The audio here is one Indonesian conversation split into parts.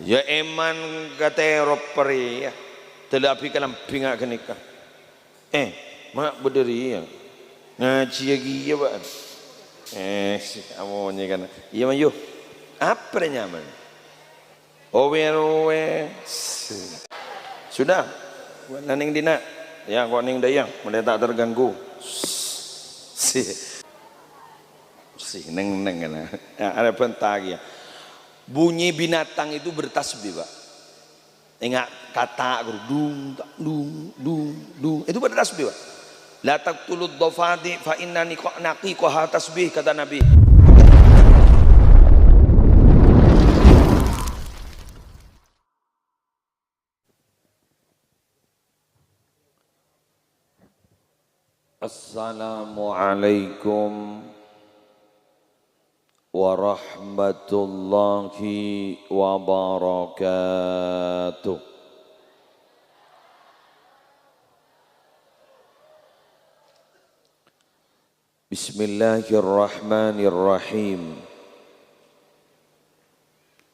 Ya eman kata roperi ya. Telapi kalam pingak kenika. Mak berdiri ya. Ngaji lagi ya pak. Amonya kan. Iya mayu. Apa nyaman? Owe. Sudah. Naning dina. Ya kau ning dayang. Mereka tak terganggu. Neng kan. Ada pentag ya. Bunyi binatang itu bertasbih pak. Ingat kata dung itu bertasbih pak. La taqtulud dhafadi fa innani naqiqaha tasbih kata Nabi. Assalamualaikum warahmatullahi wabarakatuh. Bismillahirrahmanirrahim.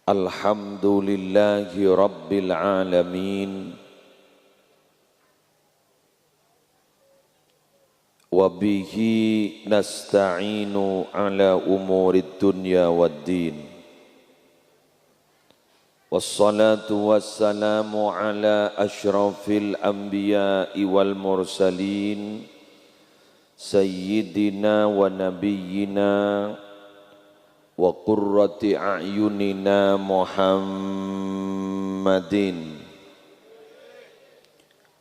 Alhamdulillahi rabbil alamin. Wabihi nasta'inu ala umurid dunya waddin. Wassalatu wassalamu ala ashrafil anbiya'i wal mursalin sayyidina wa nabiyyina wa qurrati a'yunina Muhammadin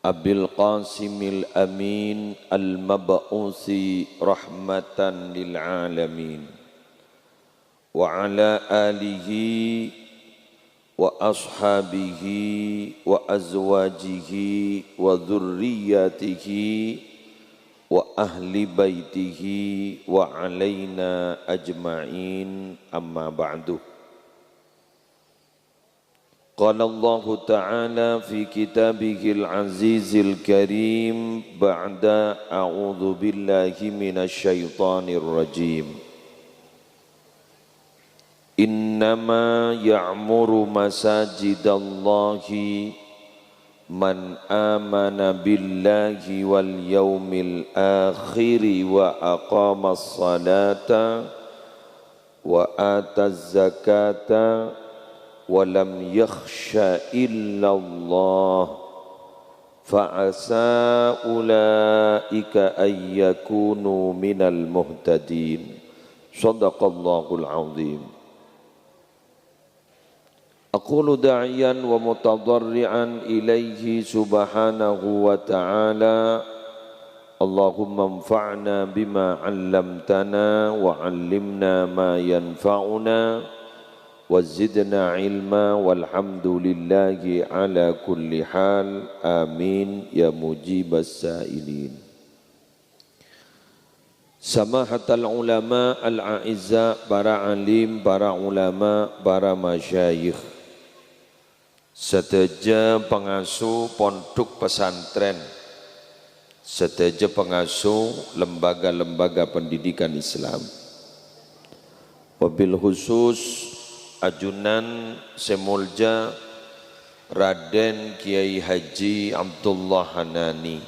Abil Qasimil Amin Al-Mab'usi Rahmatan lil Alamin wa ala alihi wa ashabihi wa azwajihi wa dhurriyyatihi wa ahli baitihi wa alaina ajma'in amma ba'du. Qala Allah Ta'ala fi kitabihil azizil karim ba'da a'udhu billahi minasy syaithanir rajim. Innama ya'muru masajidallahi man amana billahi wal yawmil akhiri wa aqamas salata wa ataz zakata walam yakhsha illallah fa'asa ulaika ayyakunu minal muhtadin. Sadaqallahul azim. Aqulu da'iyan wa mutadarri'an ilaihi subhanahu wa ta'ala. Allahumma anfa'na bima 'allamtana wa 'allimna ma yanfa'una wazidna ilma walhamdulillahi ala kulli hal. Amin ya mujibas sa'ilin. Samahatal ulama al-a'izza, para alim, para ulama, para masyayikh, sedaja pengasuh pondok pesantren, sedaja pengasuh lembaga-lembaga pendidikan Islam, wabil khusus ajunan semulja Raden Kiai Haji Abdullah Hanani,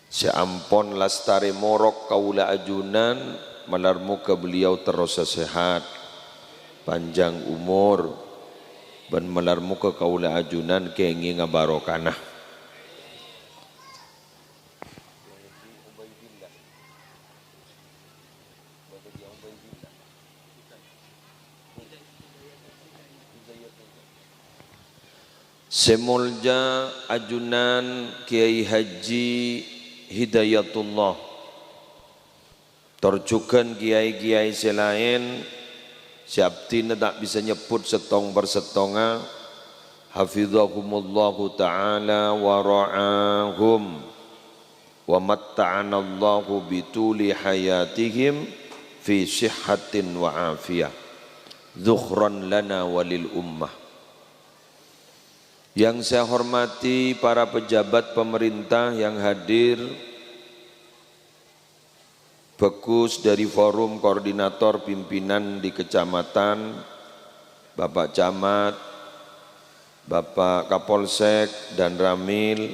seampun lastari morok kaula ajunan, malarmuka beliau terus sehat, panjang umur, dan malarmuka kaula ajunan kengi ngabarokanah. Semulja ajunan Kiai Haji Hidayatullah, terjukan kiai-kiai selain siaptina tak bisa nyebut setong bersetonga, hafizahumullahu ta'ala wa ra'ahum wa matta'anallahu bituli hayatihim fi sihhatin wa afiyah dhukhran lana walil ummah. Yang saya hormati para pejabat pemerintah yang hadir, Bekus dari Forum Koordinator Pimpinan di Kecamatan, Bapak Camat, Bapak Kapolsek dan Ramil,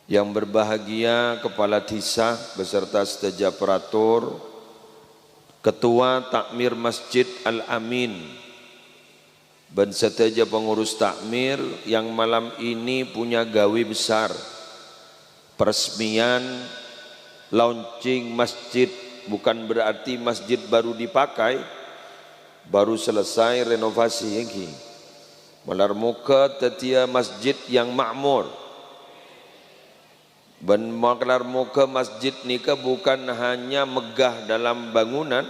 yang berbahagia Kepala Desa beserta Setejaparatur, Ketua Takmir Masjid Al-Amin, dan seteja pengurus takmir yang malam ini punya gawe besar, peresmian launching masjid. Bukan berarti masjid baru dipakai, baru selesai renovasi lagi. Malar muka tetia masjid yang makmur. Ben malar muka masjid nika bukan hanya megah dalam bangunan,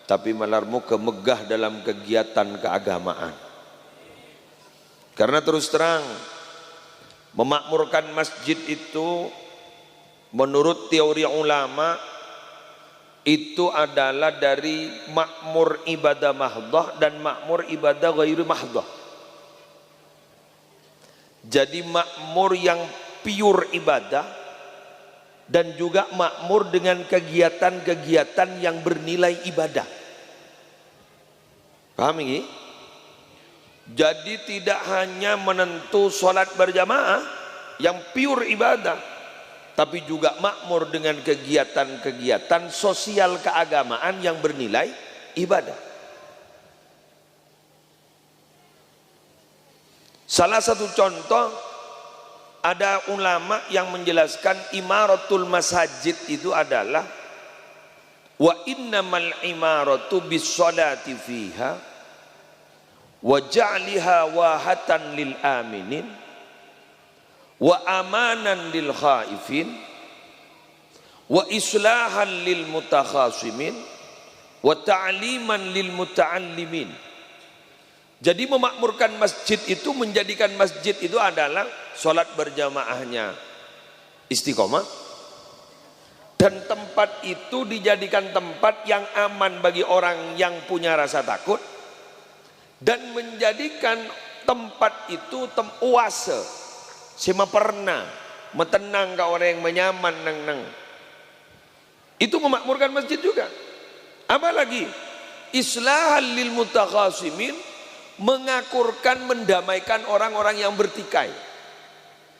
tapi malar muka megah dalam kegiatan keagamaan. Karena terus terang, memakmurkan masjid itu menurut teori ulama itu adalah dari makmur ibadah mahdoh dan makmur ibadah ghairi mahdoh. Jadi makmur yang pure ibadah dan juga makmur dengan kegiatan-kegiatan yang bernilai ibadah. Paham ini? Jadi tidak hanya menentu sholat berjamaah yang pure ibadah, tapi juga makmur dengan kegiatan-kegiatan sosial keagamaan yang bernilai ibadah. Salah satu contoh, ada ulama yang menjelaskan imaratul masajid itu adalah wa innamal imaratu bis salati fiha wa ja'liha wahatan lil aminin wa amanan lil khaifin wa islahan lil mutakhasimin wa ta'liman lil muta'allimin. Jadi memakmurkan masjid itu, menjadikan masjid itu adalah sholat berjamaahnya istiqomah, dan tempat itu dijadikan tempat yang aman bagi orang yang punya rasa takut, dan menjadikan tempat itu oase sema pernah metenang ke orang yang menyaman nang. Itu memakmurkan masjid juga. Apalagi islahan lil mutakhasimin, mengakurkan, mendamaikan orang-orang yang bertikai,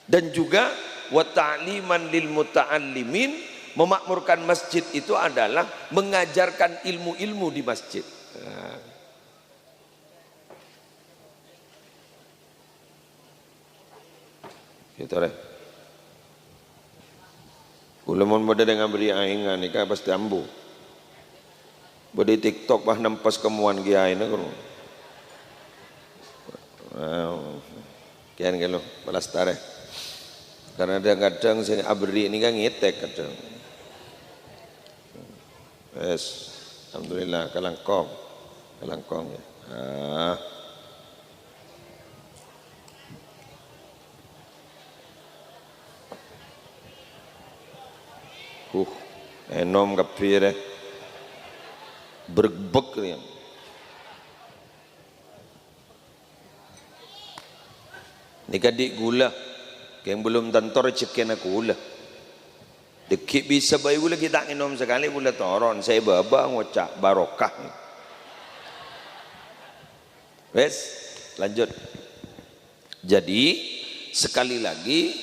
dan juga wa ta'liman lil muta'allimin, memakmurkan masjid itu adalah mengajarkan ilmu-ilmu di masjid. Gitu deh. Ulamon pada dengan beri aingan ni kan pasti ambu. Bodi TikTok bah nampas kemuan giai na kuno. Kian kalau balas tareh. Karena kadang sini abri ini kan ngetek kadang. Yes, alhamdulillah kalangkong ya. Enom kapire berbek ni. Ni kadik gula, yang belum tentu rezeki nak gula. Dekik bisa bayi gula kita minum sekali gula toron. Saya baba ngocak barokah. Wes, lanjut. Jadi sekali lagi,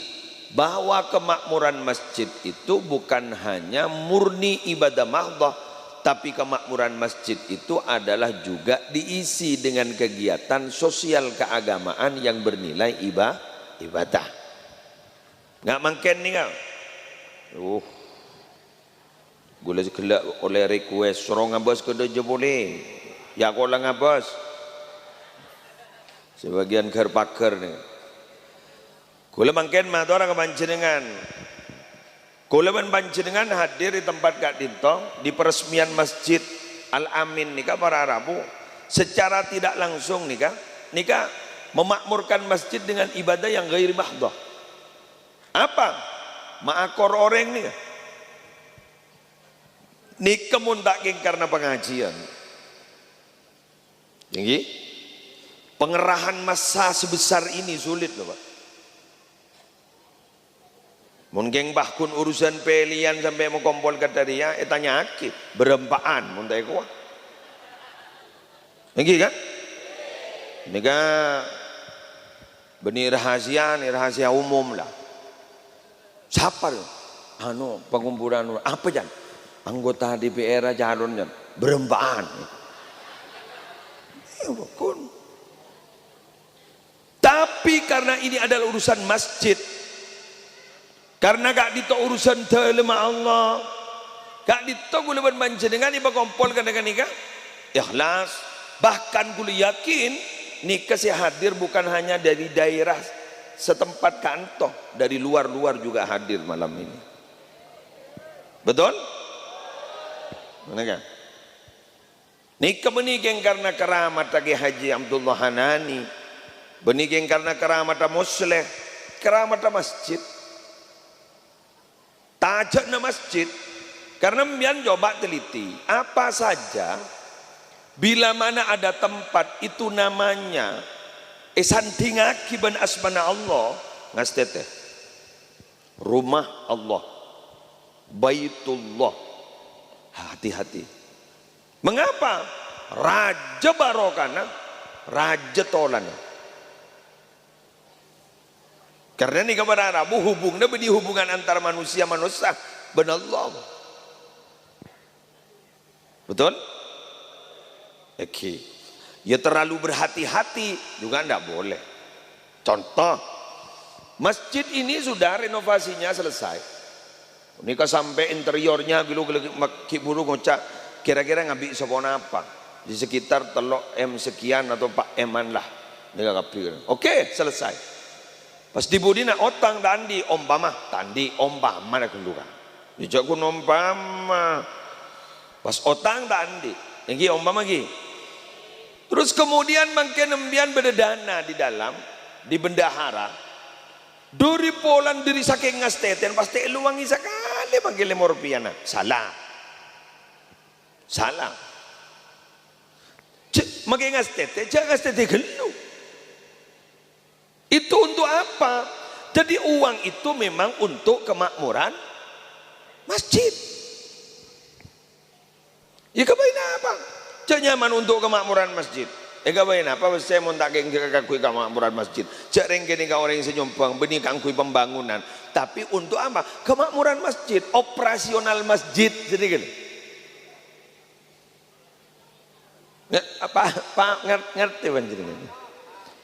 bahwa kemakmuran masjid itu bukan hanya murni ibadah mahdoh, tapi kemakmuran masjid itu adalah juga diisi dengan kegiatan sosial keagamaan yang bernilai ibadah. Nggak mungkin nih kau. Gula sekelak oleh request sorong ngabas kada je boleh. Ya kau lah ngabas. Sebagian ker-paker nih. Gula mungkin mah orang kepanjenengan. Kula panjenengan hadir di tempat Kak Dinto di peresmian Masjid Al-Amin nika para Rabu, secara tidak langsung nika memakmurkan masjid dengan ibadah yang ghairi mahdoh. Apa? Maakor orang nika. Nika muntaking karena pengajian. Tinggi. Pengerahan massa sebesar ini sulit loh Pak. Mungkin bahkan urusan pelian sampai mau kompol kata dia, tanya akib berempaan, muntai kuah. Lagi kan? Ini kan benih rahasia, ini rahasia umum lah. Siapa tuh? Anu pengumpulan apa jan? Anggota DPR calon jan berembaan. Ya bukan. Tapi karena ini adalah urusan masjid, karena gak dito urusan telema Allah, gak dito gula banjir dengan iba kompol dengan nikah, ikhlas. Bahkan gula yakin nikah saya hadir bukan hanya dari daerah setempat kantor, dari luar-luar juga hadir malam ini. Betul? Mana kan? Nikah benigeng karena keramat lagi Haji Abdullah Hanani, benigeng karena keramat Musleh, keramat masjid. Tajak na masjid, karena mian coba teliti apa saja bila mana ada tempat itu namanya sandingaki ban asmana Allah ngastete rumah Allah, Baitullah. Hati-hati. Mengapa? Raja barokana, raja tolana. Karena ini kepada Arabu hubungnya benih hubungan antara manusia benar Allah. Betul? Oke. Ya terlalu berhati-hati juga enggak boleh. Contoh, masjid ini sudah renovasinya selesai. Ini sampai interiornya bulu ngocak kira-kira ngabi sopon apa di sekitar telok M sekian atau Pak Eman lah. Oke, selesai. Pas dibudi nak otang tandi ompama nak kenduka. Dijak ku ompama. Pas otang tandi, lagi ompama lagi. Terus kemudian makin nembian berdana di dalam di bendahara. Duri polan diri saking ngasteten pasti luangi sekali panggil lemorpiana. Salah. Makin ngasteten, jangan ngasteten gelu. Itu untuk apa? Jadi uang itu memang untuk kemakmuran masjid. Ya kebain apa? Jangan nyaman untuk kemakmuran masjid. Kabain apa? Saya mau tak kakui kemakmuran masjid. Jarang kini kau orang senyumpang benih kangkui pembangunan. Tapi untuk apa? Kemakmuran masjid, operasional masjid. Jadi kan? Ngerti banjirnya?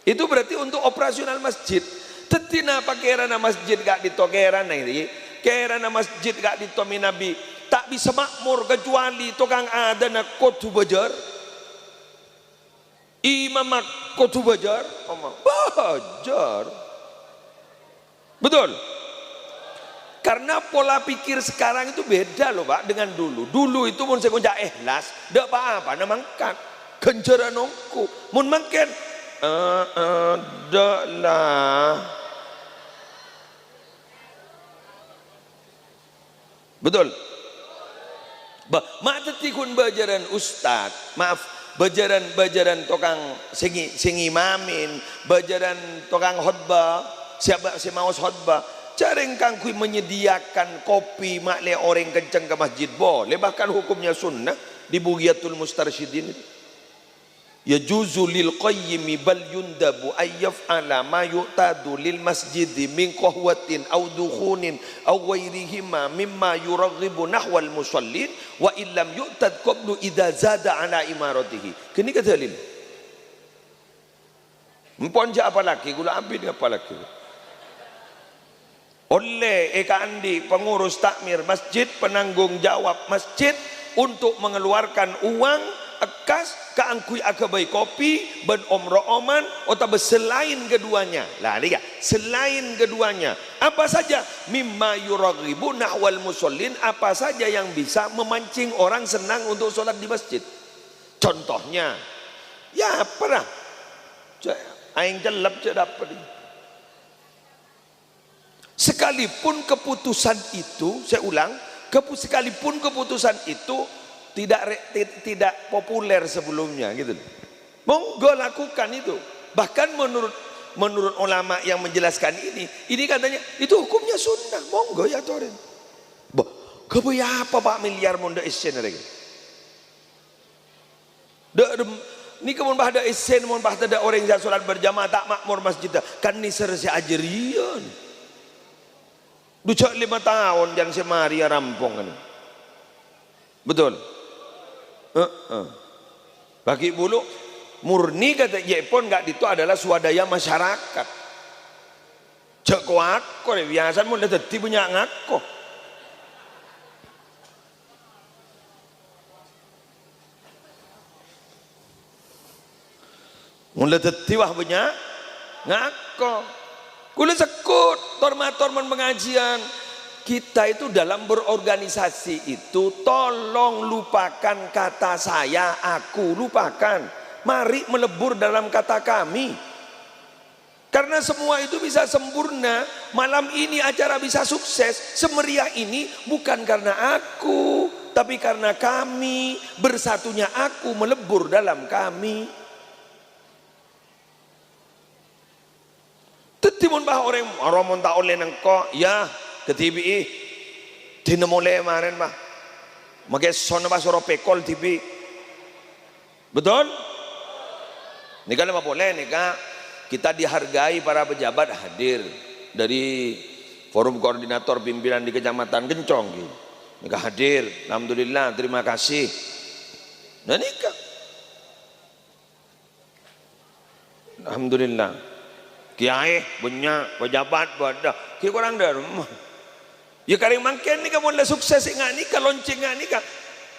Itu berarti untuk operasional masjid. Tetina apa kerana masjid gak ditokeran ini? Kerana masjid gak ditomi Nabi. Tak bisa makmur kecuali tukang ada nak kotu bajar. Imam kotu bajar, betul. Karena pola pikir sekarang itu beda loh Pak dengan dulu. Dulu itu mun saya ikhlas, ndak apa-apa, namangkat kenjaran nongku, mun makan, dak lah, betul. Mak tetikun bajaran ustad, maaf. Bajaran tukang singi mamin, bajaran tukang khotbah, siapa si maus khotbah, jarang kangkui menyediakan kopi makle orang kenceng ke masjid boleh, bahkan hukumnya sunnah di Bugyatul Mustarsyidin. Ya juzu lil qayyimi bal yundabu ayyaf ala ma yu'tadu lil masjidi min qahwatin aw dukhunin aw ghairihima mimma yuraghibu nahwal musallin wa illam yu'tad qablu idza zada ala imaratihi. Kini kata dalil. Mpon ja apa lagi gula abid apa lagi. Oleh Eka Andi pengurus takmir masjid, penanggung jawab masjid untuk mengeluarkan uang ekas keangkui agabai kopi ben omro oman atau selain keduanya lah lihat selain keduanya apa saja mimma yuraghibu nahwal musallin, apa saja yang bisa memancing orang senang untuk sholat di masjid. Contohnya ya apa lah aing jelap dapat. Sekalipun keputusan itu, saya ulang, sekalipun keputusan itu tidak populer sebelumnya gitu. Monggo lakukan itu. Bahkan menurut ulama yang menjelaskan ini katanya itu hukumnya sunnah. Monggo ya toren. Bah, kebaya apa Pak miliar monde isen lagi. Ni kemun bah ada isen, mun bah ada orang yang salat berjamaah tak makmur masjid. Kan ni sersi ajrian. Ducak 5 tahun yang semari rampung kan. Betul. Bagi bulu murni kata Jepun enggak itu adalah swadaya masyarakat. Cek kuat kok biasa mun dah dadi punya ngako. Mun dah dadi wah punya ngako. Kula sekut tormator pengajian. Kita itu dalam berorganisasi itu tolong lupakan kata saya, aku, lupakan. Mari melebur dalam kata kami. Karena semua itu bisa sempurna. Malam ini acara bisa sukses, semeriah ini bukan karena aku, tapi karena kami. Bersatunya aku melebur dalam kami. Tetimun bah orang mon tak oleh nengko ya ke TV dina mulai kemarin mah makai son bah suruh pekol TV betul nikah lama boleh nikah kita dihargai para pejabat hadir dari forum koordinator pimpinan di kecamatan Gencong gitu. Nikah hadir alhamdulillah terima kasih nah nikah alhamdulillah kiai punya pejabat pada ki kurang dah rumah ya karing mangken ni kamu lah sukses ingat ni ka lonceng ni ka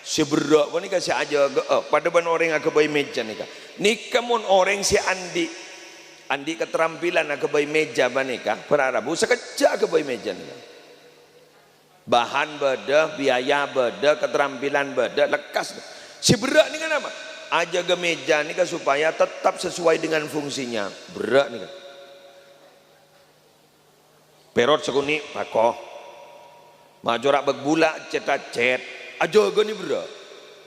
seberak pun ni ka si aja pada ban orang yang kebayi meja ni ka ni kamu orang si Andi keterampilan nak kebayi meja ban ni ka perarabu sekejap kebayi meja ni ka bahan beda biaya beda keterampilan beda lekas si berak ni kan apa aja ke meja ni ka supaya tetap sesuai dengan fungsinya berak ni ka perot sekuni pakoh majorak begbula cetak cet aja ge ni berak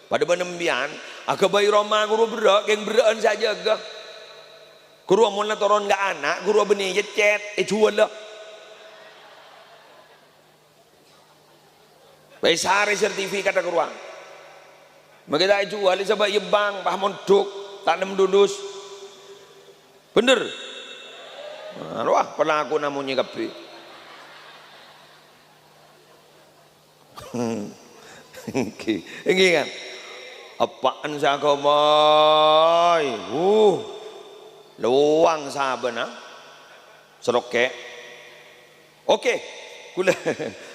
pada benembian aga bayi Roma guru berak geng beraan saja ge guru mun la toron enggak anak guru beni je cet jual lah bayi sari sertifikat guru maka tak jual sebab ye bang bah mondok tak nem lulus bener wah pelaku namanya kape ini kan apaan saya kau boy luang saben seroke oke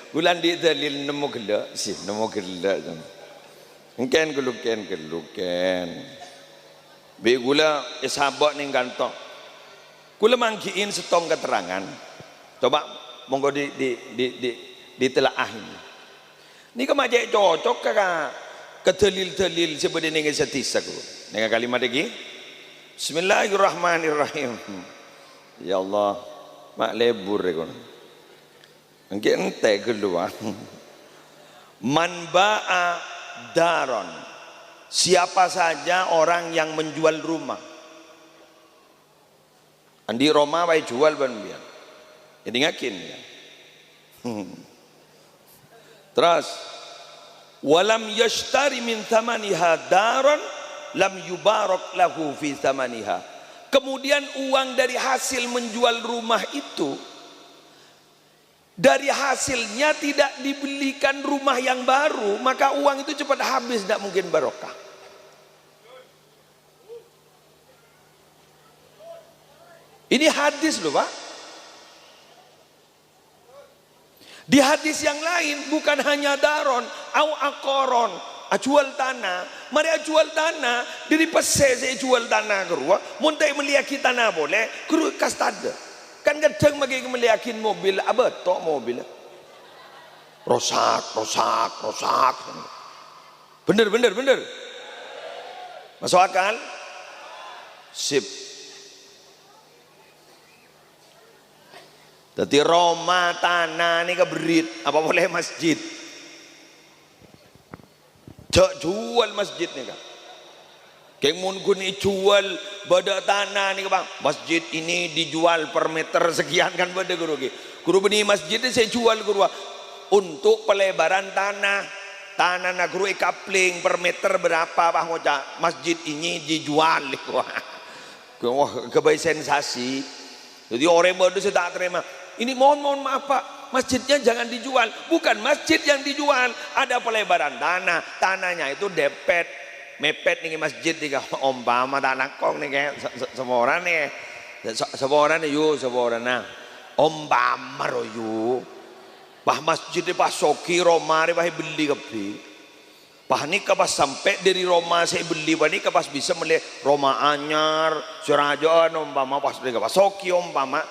kulan di dalil nemu gela sih nemu gela mungkin geluken be gula sahabat ning kantong kula mangkiin setong keterangan coba monggo ditelaah ini ni kemajak cocok ke dalil-dalil seperti ini setisa ku dengan kalimat lagi Bismillahirrahmanirrahim ya Allah mak lebur kon engke ente keluar man ba'a daron siapa saja orang yang menjual rumah andi Roma baik jual ban biar jadi ngakin ya terus walam yashtari min thamaniha daron lam yubarak lahu fi thamaniha kemudian uang dari hasil menjual rumah itu dari hasilnya tidak dibelikan rumah yang baru maka uang itu cepat habis tidak mungkin barokah ini hadis loh Pak. Di hadis yang lain bukan hanya daron au akoron jual tanah mari jual tanah dari pese saya jual tanah kerua muntai meliaki tanah boleh kru kastada kan kadang bagi meliakin mobil abetok mobil rosak bener masuk akal sip jadi Roma tanah ini keberit apa boleh masjid cak jual masjid nih kan keng mun kuni jual bada tanah nih bang masjid ini dijual per meter sekian kan bada guru beni masjid ini saya jual guru untuk pelebaran tanah tanah negeri kapling per meter berapa Pak Ngoca, masjid ini dijual. Wah, kebaik sensasi. Jadi orang bodoh saya tak terima. Ini mohon maaf Pak, masjidnya jangan dijual. Bukan masjid yang dijual, ada pelebaran tanah. Tanahnya itu depet, mepet nih masjid tiga umpama tanah kong nih kayak semua orang nih, semua orang nih yuk, semua orang nah umpama royu. Bah masjid di pas soki Roma di bah beli kepi. Bah ni pas sampai dari Roma saya beli, bah ni pas bisa melihat Roma anyar, Surajoan umpama pas dari pas soki umpama.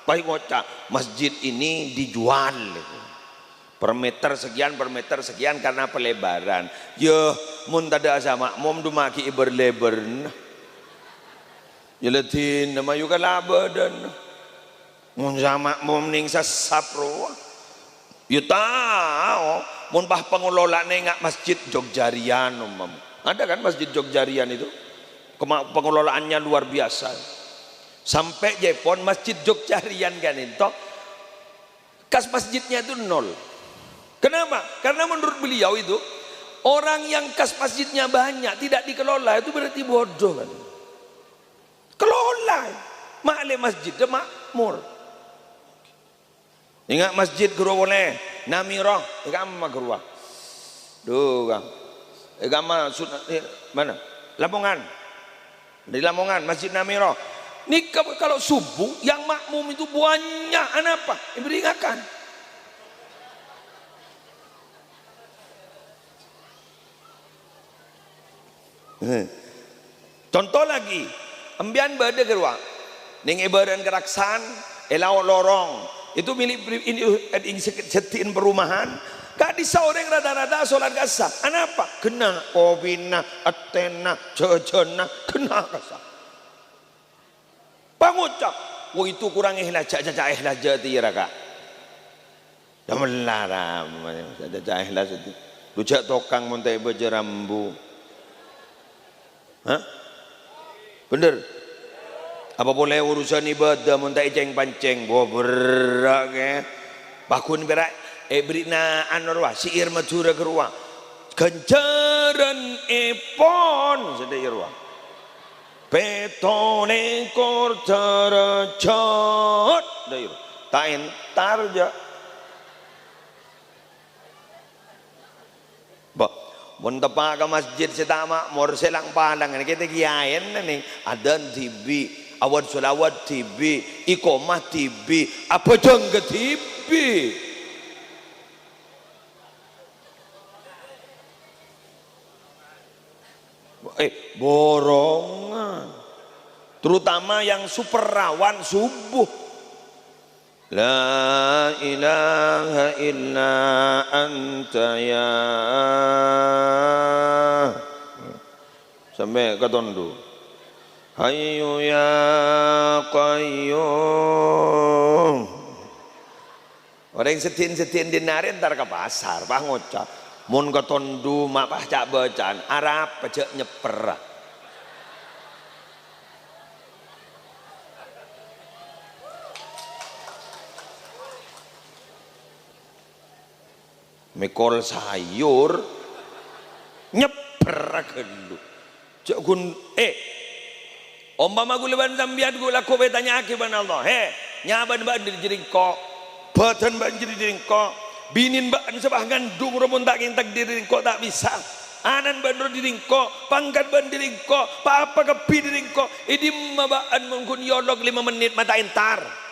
Bah ngocak masjid ini dijual per meter sekian karena pelebaran. Ya mun tada sama mom dumaki berlebar. Ya letin nama juga labadan. Mun sama mom ning sapro. Ya tahu, mun bah pengelola nengak masjid Jogjarian umam. Ada kan masjid Jogjarian itu? Pengelolaannya luar biasa. Sampai Jepon masjid Jogjarian kan itu kas masjidnya itu nol. Kenapa? Karena menurut beliau itu orang yang kas masjidnya banyak tidak dikelola itu berarti bodoh kan. Kelola, makle masjid makmur. Ingat masjid guru boleh Namirah, agama guru. Duh, agama mana? Lamongan. Di Lamongan Masjid Namirah. Ini kalau subuh yang makmum itu banyak apa? Diberikan. Contoh lagi, ambian bade gerua. Ning ibaran keraksan, elau lorong. Itu milik ini setiin perumahan. Gak bisa orang rada-rada sholat kasar. Apa? Kena obina, atena, jejena, kena kasar. Pangucap, wah itu kurang ikhlas, ikhlas jati raka. Dah melarang, ikhlas itu. Lujak tokang montai bejerambu. Hah? Bener? Apa boleh urusan ibadah montai ceng panceng, boh berak ke? Bakun berak, berina anorwa, siir madura kerua. Kencaran epon, sedih kerua. Petone kor terjot, dah tak entar je. Mun tepak ke masjid setama mor selang palang ini kita kiain nih adan tibi awal solawat tibi ikomah tibi apa jang ke tibi borongan terutama yang super rawan subuh. La ilaha illa anta ya sampai ke tondu hayyu ya qayyum orang setin dinari ntar ke pasar pak ngocap mun ke tondu mak pak cak bacaan Arab pecek nyeper mikol sayur nyeper gelu cek gun umpama guleban sambian gula ko betanya akiban Allah nyaban ba di jeringko batan ba di jeringko binin ba sebah gandung rumun tak kintak di jeringko tak bisa anan bandro di jeringko pangkat ban di jeringko apa kepi di jeringko idim mabaan mungkun yolok 5 menit mata entar.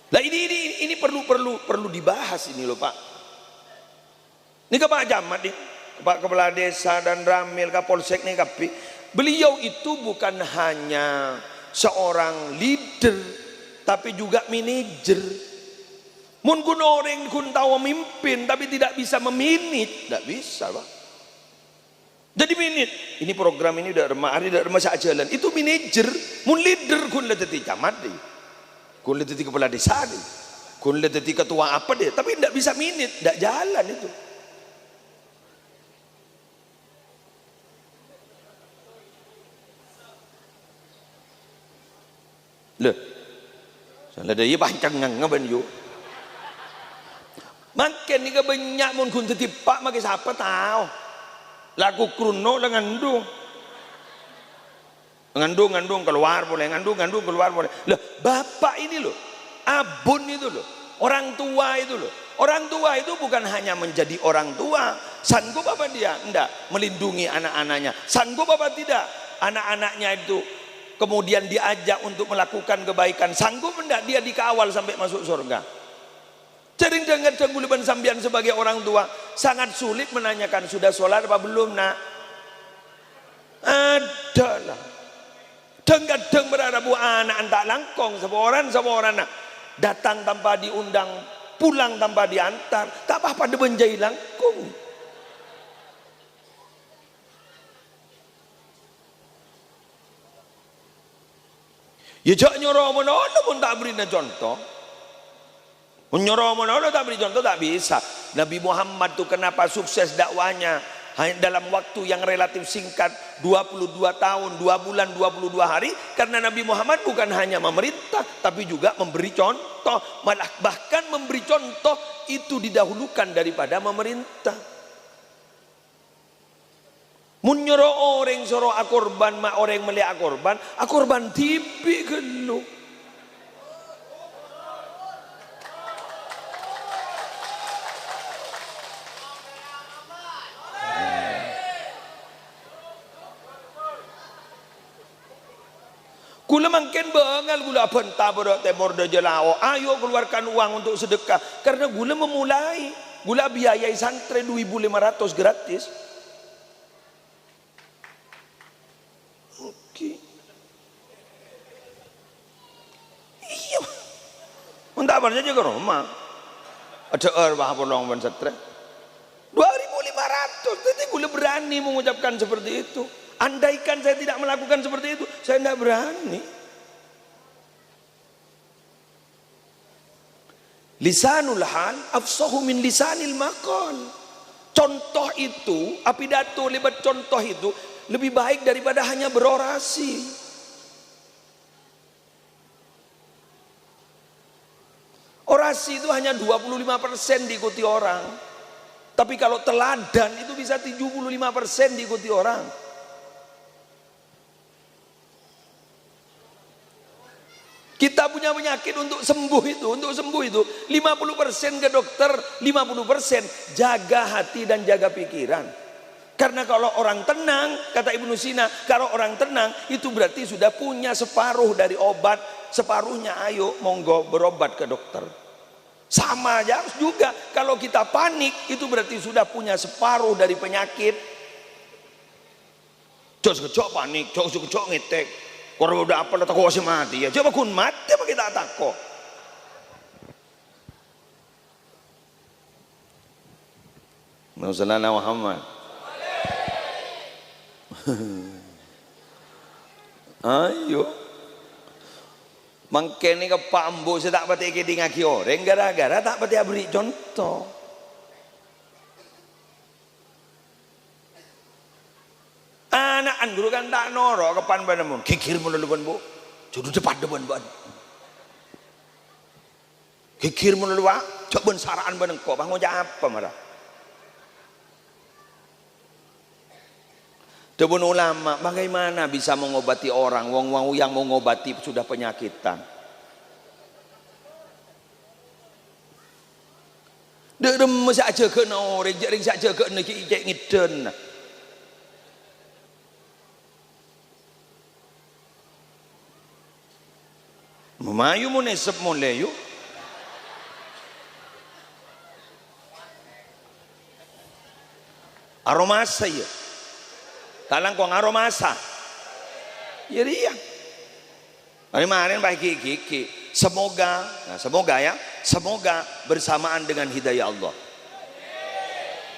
Nah ini perlu dibahas ini loh Pak. Ini ke Pak Camat nih, Pak Kepala Desa dan Ramil Kapolsek nih Kapi. Beliau itu bukan hanya seorang leader, tapi juga manajer. Mun kun orang kun tahu memimpin, tapi tidak bisa meminit, tidak bisa Pak. Jadi minit, ini program ini udah remah jalan. Itu manajer, mun leader kun leteti camat nih. Kun leteti kepala desa nih. Kun lihat jadi ketua apa deh, tapi tidak bisa minit, tidak jalan itu. Loh, salah dia pancang ngaben yuk. Makin ni kebanyak mun kun tetipak makin siapa tahu. Laku kruno lah ngandung. Ngandung keluar boleh, ngandung keluar boleh. Loh, bapak ini loh, abun itu loh, orang tua itu loh. Orang tua itu bukan hanya menjadi orang tua. Sanggup apa dia? Enggak, melindungi anak-anaknya. Sanggup apa tidak? Anak-anaknya itu kemudian diajak untuk melakukan kebaikan. Sanggup enggak dia dikawal sampai masuk surga? Sering dengar cengguleban sambian sebagai orang tua sangat sulit menanyakan sudah sholat apa belum nak? Adalah kadang berada bu anak antak langkong seorang nak datang tanpa diundang, pulang tanpa diantar, tak apa-apa dia menjadi langkong. Ya jak nyuruh menolong pun tak beri contoh. Menyuruh menolong tak beri contoh tak bisa. Nabi Muhammad tu kenapa sukses dakwanya dalam waktu yang relatif singkat 22 tahun 2 bulan 22 hari? Karena Nabi Muhammad bukan hanya memerintah tapi juga memberi contoh. Malah bahkan memberi contoh itu didahulukan daripada memerintah. Menyuruh orang suruh akorban mak orang melihat akorban tipi gelu. Gula makin bengal gula bentah pada temor dajalao. Ayo keluarkan uang untuk sedekah. Karena gula memulai. Gula biayai santri 2.500 gratis. Oke. Iya. Untuk apa saja ke rumah. Ada erwah polong ban santri. 2.500. Jadi gula berani mengucapkan seperti itu. Andaikan saya tidak melakukan seperti itu, saya tidak berani. Lisanul hal afsahu min lisanil maqal. Contoh itu, pidato lewat contoh itu lebih baik daripada hanya berorasi. Orasi itu hanya 25% diikuti orang. Tapi kalau teladan itu bisa 75% diikuti orang. Kita punya penyakit untuk sembuh itu 50% ke dokter, 50% jaga hati dan jaga pikiran. Karena kalau orang tenang, kata Ibnu Sina, kalau orang tenang itu berarti sudah punya separuh dari obat, separuhnya ayo monggo berobat ke dokter. Sama aja juga kalau kita panik itu berarti sudah punya separuh dari penyakit. Cok panik, cok ngetek. Kalau udah apa tak kau mati ya. Coba kun mati apa kita takut? Nabi Muhammad. Ayo. Mangkene ke pambu saya tak pati ke ngaki orang gara-gara tak pati beri contoh. Anak dulu kan tak norok kepan banamun kikir mulu depan bu jodoh depan ban kikir mulu luak coba saraan baneng kok bang ngajak apa marah depan ulama bagaimana bisa mengobati orang wong yang mengobati sudah penyakitan dem masih aja ke orang jaring saja ke neki cek ngiden. Memayu mo nesep mo leyo. Aromasa ya. Talang kong aromasa. Jadi ya. Kemarin baik gigi. Semoga bersamaan dengan hidayah Allah.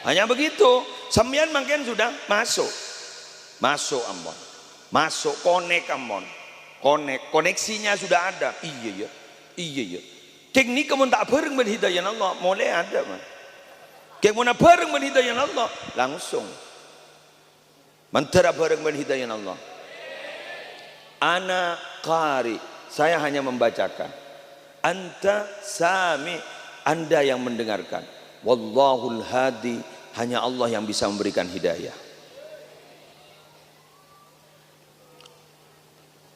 Hanya begitu. Sampeyan makin sudah masuk ambon. Masuk konek ambon. Koneksinya sudah ada. Iya ya. Keng ni kamu tak bareng ben hidayah Allah, mulai ada man. Keng mana bareng ben hidayah Allah, langsung. Mentera bareng ben hidayah Allah. Ana qari, saya hanya membacakan. Anta sami, Anda yang mendengarkan. Wallahul hadi, hanya Allah yang bisa memberikan hidayah.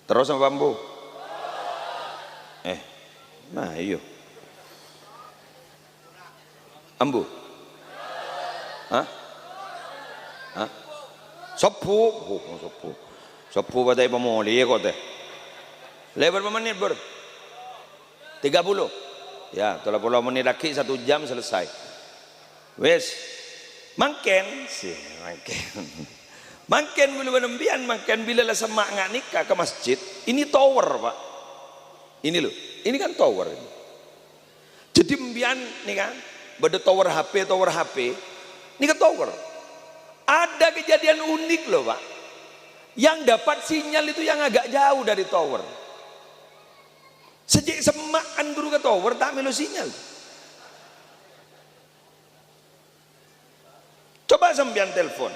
Terus sama bambu. Nah iyo. Ambu. Hah? Hah? Sopu. Sopu. Sopu badai pemoli ya kok teh. Lebar berapa menit ber? 30. Ya, 30 menit lagi 1 jam selesai. Wes. Mangken sih, mangken. Mangken bila benembian, mangken bila lah semak ngak nikah ke masjid. Ini tower, Pak. Ini loh, ini kan tower. Jadi mbian nih kan, beda tower HP. Ini kan tower. Ada kejadian unik loh, Pak. Yang dapat sinyal itu yang agak jauh dari tower. Sejak semakan guru ke tower tak melu sinyal. Coba sampean telepon,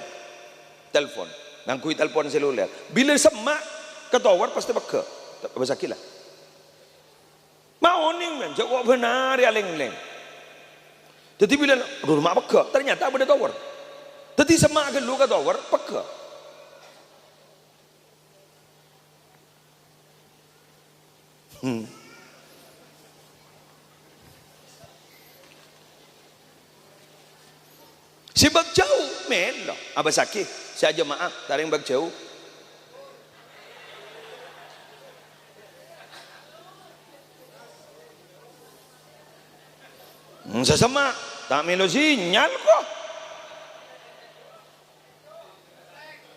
ngangkui telepon seluler. Bila semak ke tower pasti peka, tak besar lah. Mau nih men, jawab benar ya leng. Jadi bila rumah peka, ternyata ada tower. Jadi semak ke lu ke tower peka. Si bag jauh melo abah sakit si aja maaf taring bag jauh sesama tak melo sinyal kok.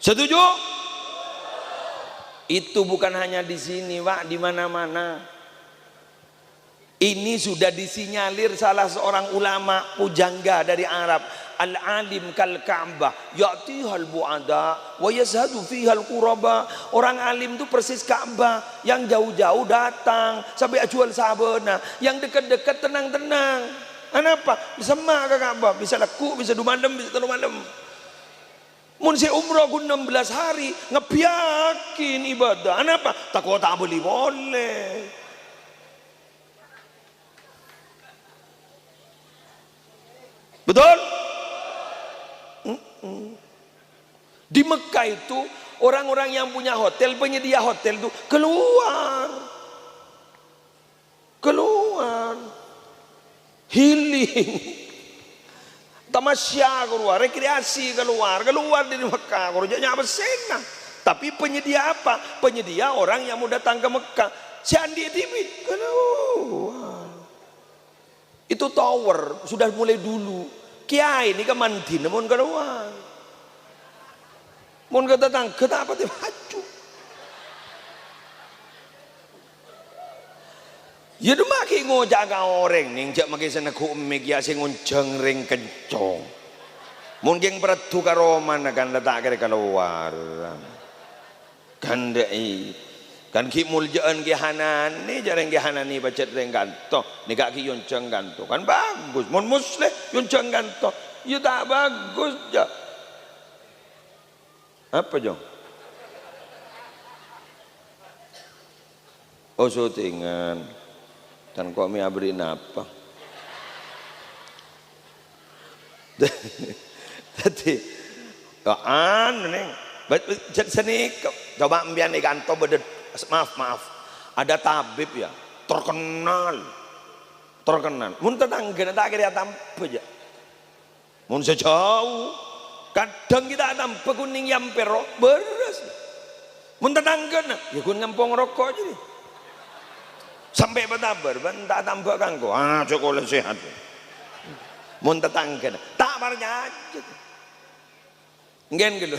Setuju? Itu bukan hanya di sini, Pak, di mana-mana. Ini sudah disinyalir salah seorang ulama pujangga dari Arab. Al-alim kal Ka'bah ya'tihal bu'ada wa yazhadu fihal quraba. Orang alim itu persis Ka'bah, yang jauh-jauh datang sampai jual sabana, yang dekat-dekat tenang-tenang. Kenapa? Bisa mak ke Ka'bah, bisa laku, bisa 2 malam, bisa 3 malam. Mun si umrah ku 16 hari ngebiakin ibadah. Kenapa? Takut tak boleh. Betul? Di Mekah itu orang-orang yang punya hotel, penyedia hotel itu keluar healing, tamasya keluar, rekreasi keluar dari Mekah kerjanya apa senang. Tapi penyedia apa? Penyedia orang yang mau datang ke Mekah. Si Andi TV keluar. Itu tower sudah mulai dulu. Kiai ini ke mandi namun keluar. Mun kata tang apa teh maju. Ya tu maki ngojak ka orang ning jak maki sana ku megia sing ngonceng ring kencong. Mun geng peratu ka Roman kan letak kare keluar. Kan dei. Kan ki muljaan ki hanan ni jarang ki hanan ni bacet ring ganto. Ni kak ki yonceng ganto. Kan bagus. Mun muslim yonceng ganto. Ya tak bagus ja. Apa jong? Oh syutingan. Dan kok mi abrin apa? Jadi, neng. Seni coba ambian ikan to bedet. Maaf. Ada tabib ya, terkenal. Mun tetangga tak kira tampe aja. Mun sejauh. Kadang kita tanpa kuning yampero beres. Mun tetangga ya kun ngempong rokok aja nih. Sampai betabar tak tambah kanggo. Cokolat sehat. Mun tetangga tak barnya aja. Ngen gitu.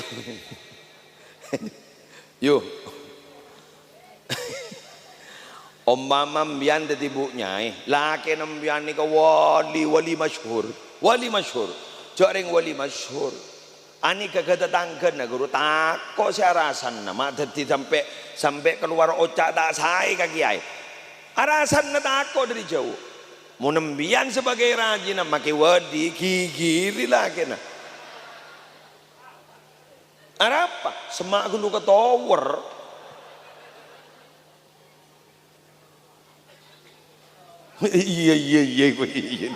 Yuk. Umpama mbian dadi bu nyai, laki nembian ni ke wali masyhur. Jok ring wali masyhur. Ani kagak tetangga na guru takok si arasan nama dadi sampai keluar ocak tak sae ka kiai. Arasan na takok dari jauh. Munembian sebagai rajin make wadi gigiri lagi nah. Apa? Semak gulu ke tower. Iya iya iya gue iya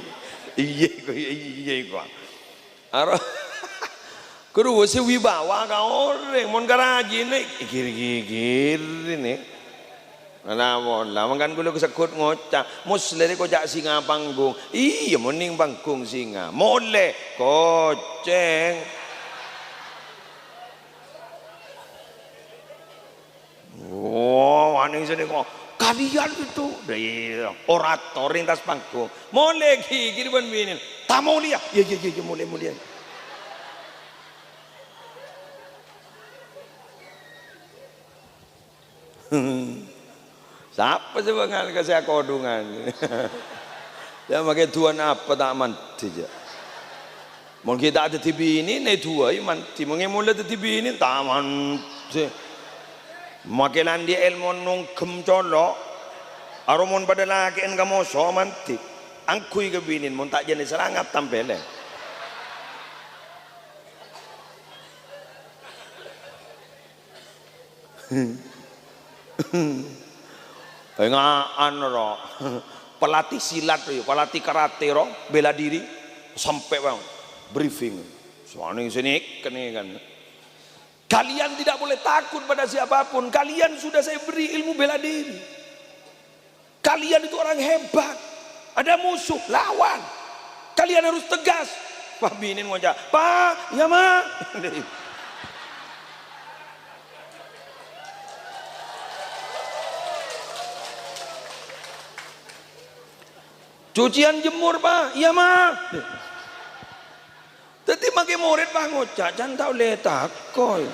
iya gue iya gue. Aro kedua si wibawa ka orang mon rajin nih gigiri nih. Namun, lama kan gue kesekut ngocak, musle ko jak singa panggung, iya mending panggung singa, mole koceng, oh maning sini kok, kalian itu, orator lintas panggung, mole gigi ban binin, tamu liya, iya mole mulia. Siapa sih ngal kasih kodungan? Ya makai tuan apa tak manti je. Mungkin kita ada TV ini, nih tua ini manti. Mungkin mulai ada TV ini tak manti. Makai landi elmon nungkem colok. Aromon pada laki en kamu so manti. Angkui kebinin, mun tak jenis serangap tampilnya. Pengaan ro, pelatih silat ro, pelatih karate ro, bela diri sampai bang briefing. Soalnya sini kan. Kalian tidak boleh takut pada siapapun. Kalian sudah saya beri ilmu bela diri. Kalian itu orang hebat. Ada musuh lawan. Kalian harus tegas. Pak Binin ngajak, Pak, ya ma. Cucian jemur pak, iya mah. Tadi makai murid pak ngocak, jangan tahu letak koi.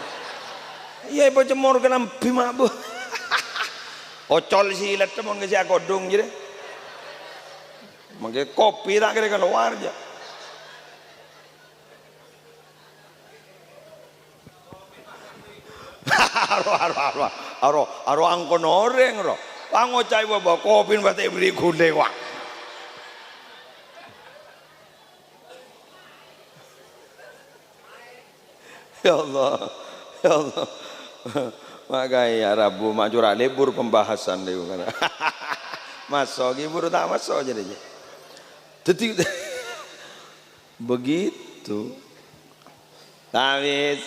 Iya ibu jemur ke lampi mak bu. Ocol silat teman ke siak kodung jadi. Makai kopi tak kira keluar aja. Aro angkon orang ro. Pak ngocak ibu bawa kopi batai beri gulai wak. Ya Allah, ya Allah. Makanya Rabu majura libur pembahasan deh kan. Masuk libur tak masuk jadi. Jadi begitu. Tapi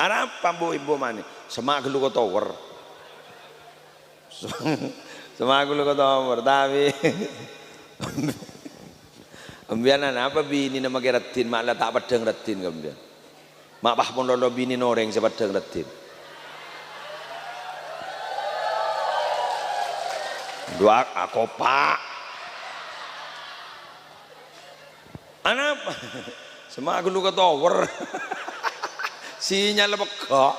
apa bu ibu mana? Semak lu kau tower. Semak lu kau tower. Tapi ambianan apa bini nama keratin malah tak padang ratin kemudian. Mak bah pun lolo bini noreng sepadang ratin. Dua aku pak. Anak semak lu kau tower. Sinyal bekok.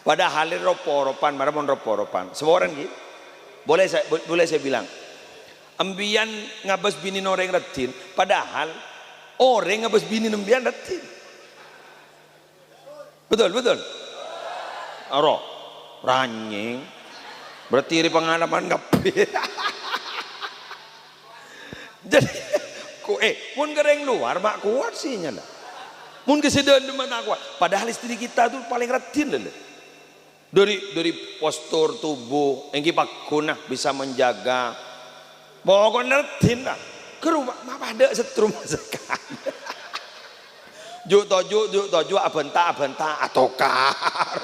Padahal ropo-ropan, marah pun ropo-ropan. Semua orang gitu. Boleh saya bilang. Ambian ngabas bini noreng ratin. Padahal orang ngabas bini ambian ratin. Betul. Aro ranying. Berarti ini pengalaman ngapi. Jadi mun gereng luar mak kuat sih nyala. Mun kesediaan deman kuat. Padahal istri kita tuh paling ratin lho. Dari postur tubuh engki pakuna bisa menjaga. Pokoknya ratin lah. Ke rumah mak ada setrum sekali. Juk toju abenta atokar.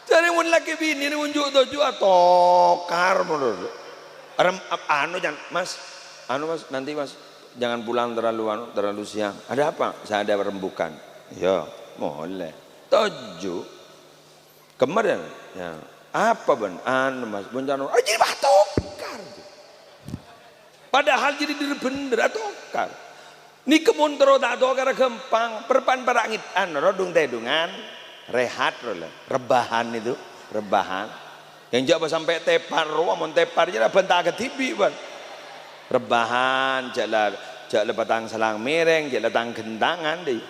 Jadi mun laki bini mun juk toju atokar menurut. Anu jangan Mas nanti Mas jangan pulang terlalu siang. Ada apa? Saya ada rembukan. Ya, boleh. Toju. Kemarin ya. Apa ben? Anu Mas, bencana. Jadi batokar. Padahal jadi diri bener atokar. Ni kemun terus tak atokar gempang. Perpan perangit rodung tedungan. Rehat rebahan itu, rebahan. Yang jauh sampai tepar, mon tepar jadi bentak ke tibi ban. Rebahan jala batang selang mereng jala tang gendangan deh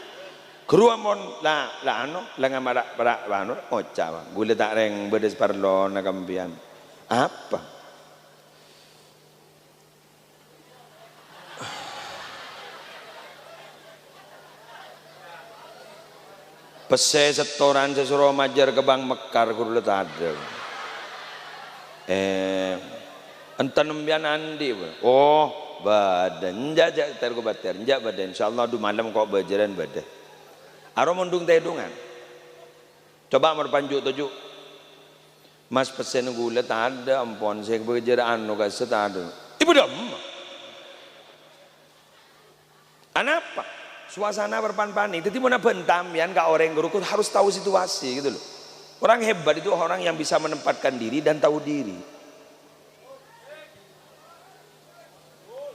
keruamon la anu la ngamara para anu oca gule tak reng bedes parlo na kambian apa Pese setoran sesuro majar ke Bang Mekar kudu ada. Enten mbian andi. Oh, badan jajak tergo bater, njak badan. Insyaallah du malam kok bajaran badan. Aro mundung tedungan. Coba merpanjuk tujuk. Mas pesen gula tak ada, ampun saya bekerjaan no kasih tak ada. Ibu dam. Anapa? Suasana berpan-panik. Jadi mana bentamian kak orang guru harus tahu situasi gitu loh. Orang hebat itu orang yang bisa menempatkan diri dan tahu diri.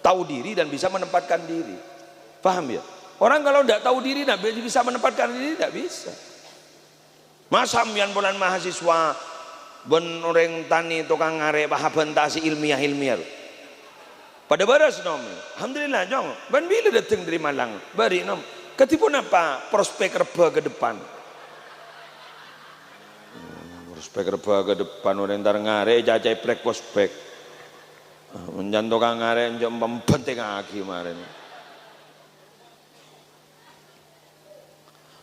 Tahu diri dan bisa menempatkan diri. Paham ya? Orang kalau tidak tahu diri tidak bisa menempatkan diri tidak bisa. Masa mian bulan mahasiswa ben orang tani tukang ngare pahabentasi ilmiah. Pada baras nom, alhamdulillah jong. Ben bila datang dari Malang, bari nom. Ketipun apa prospek reba ke depan? Prospek reba ke depan orang tar ngare jajai prek prospek. Menjan tukang ngare jom mempenting lagi kemarin.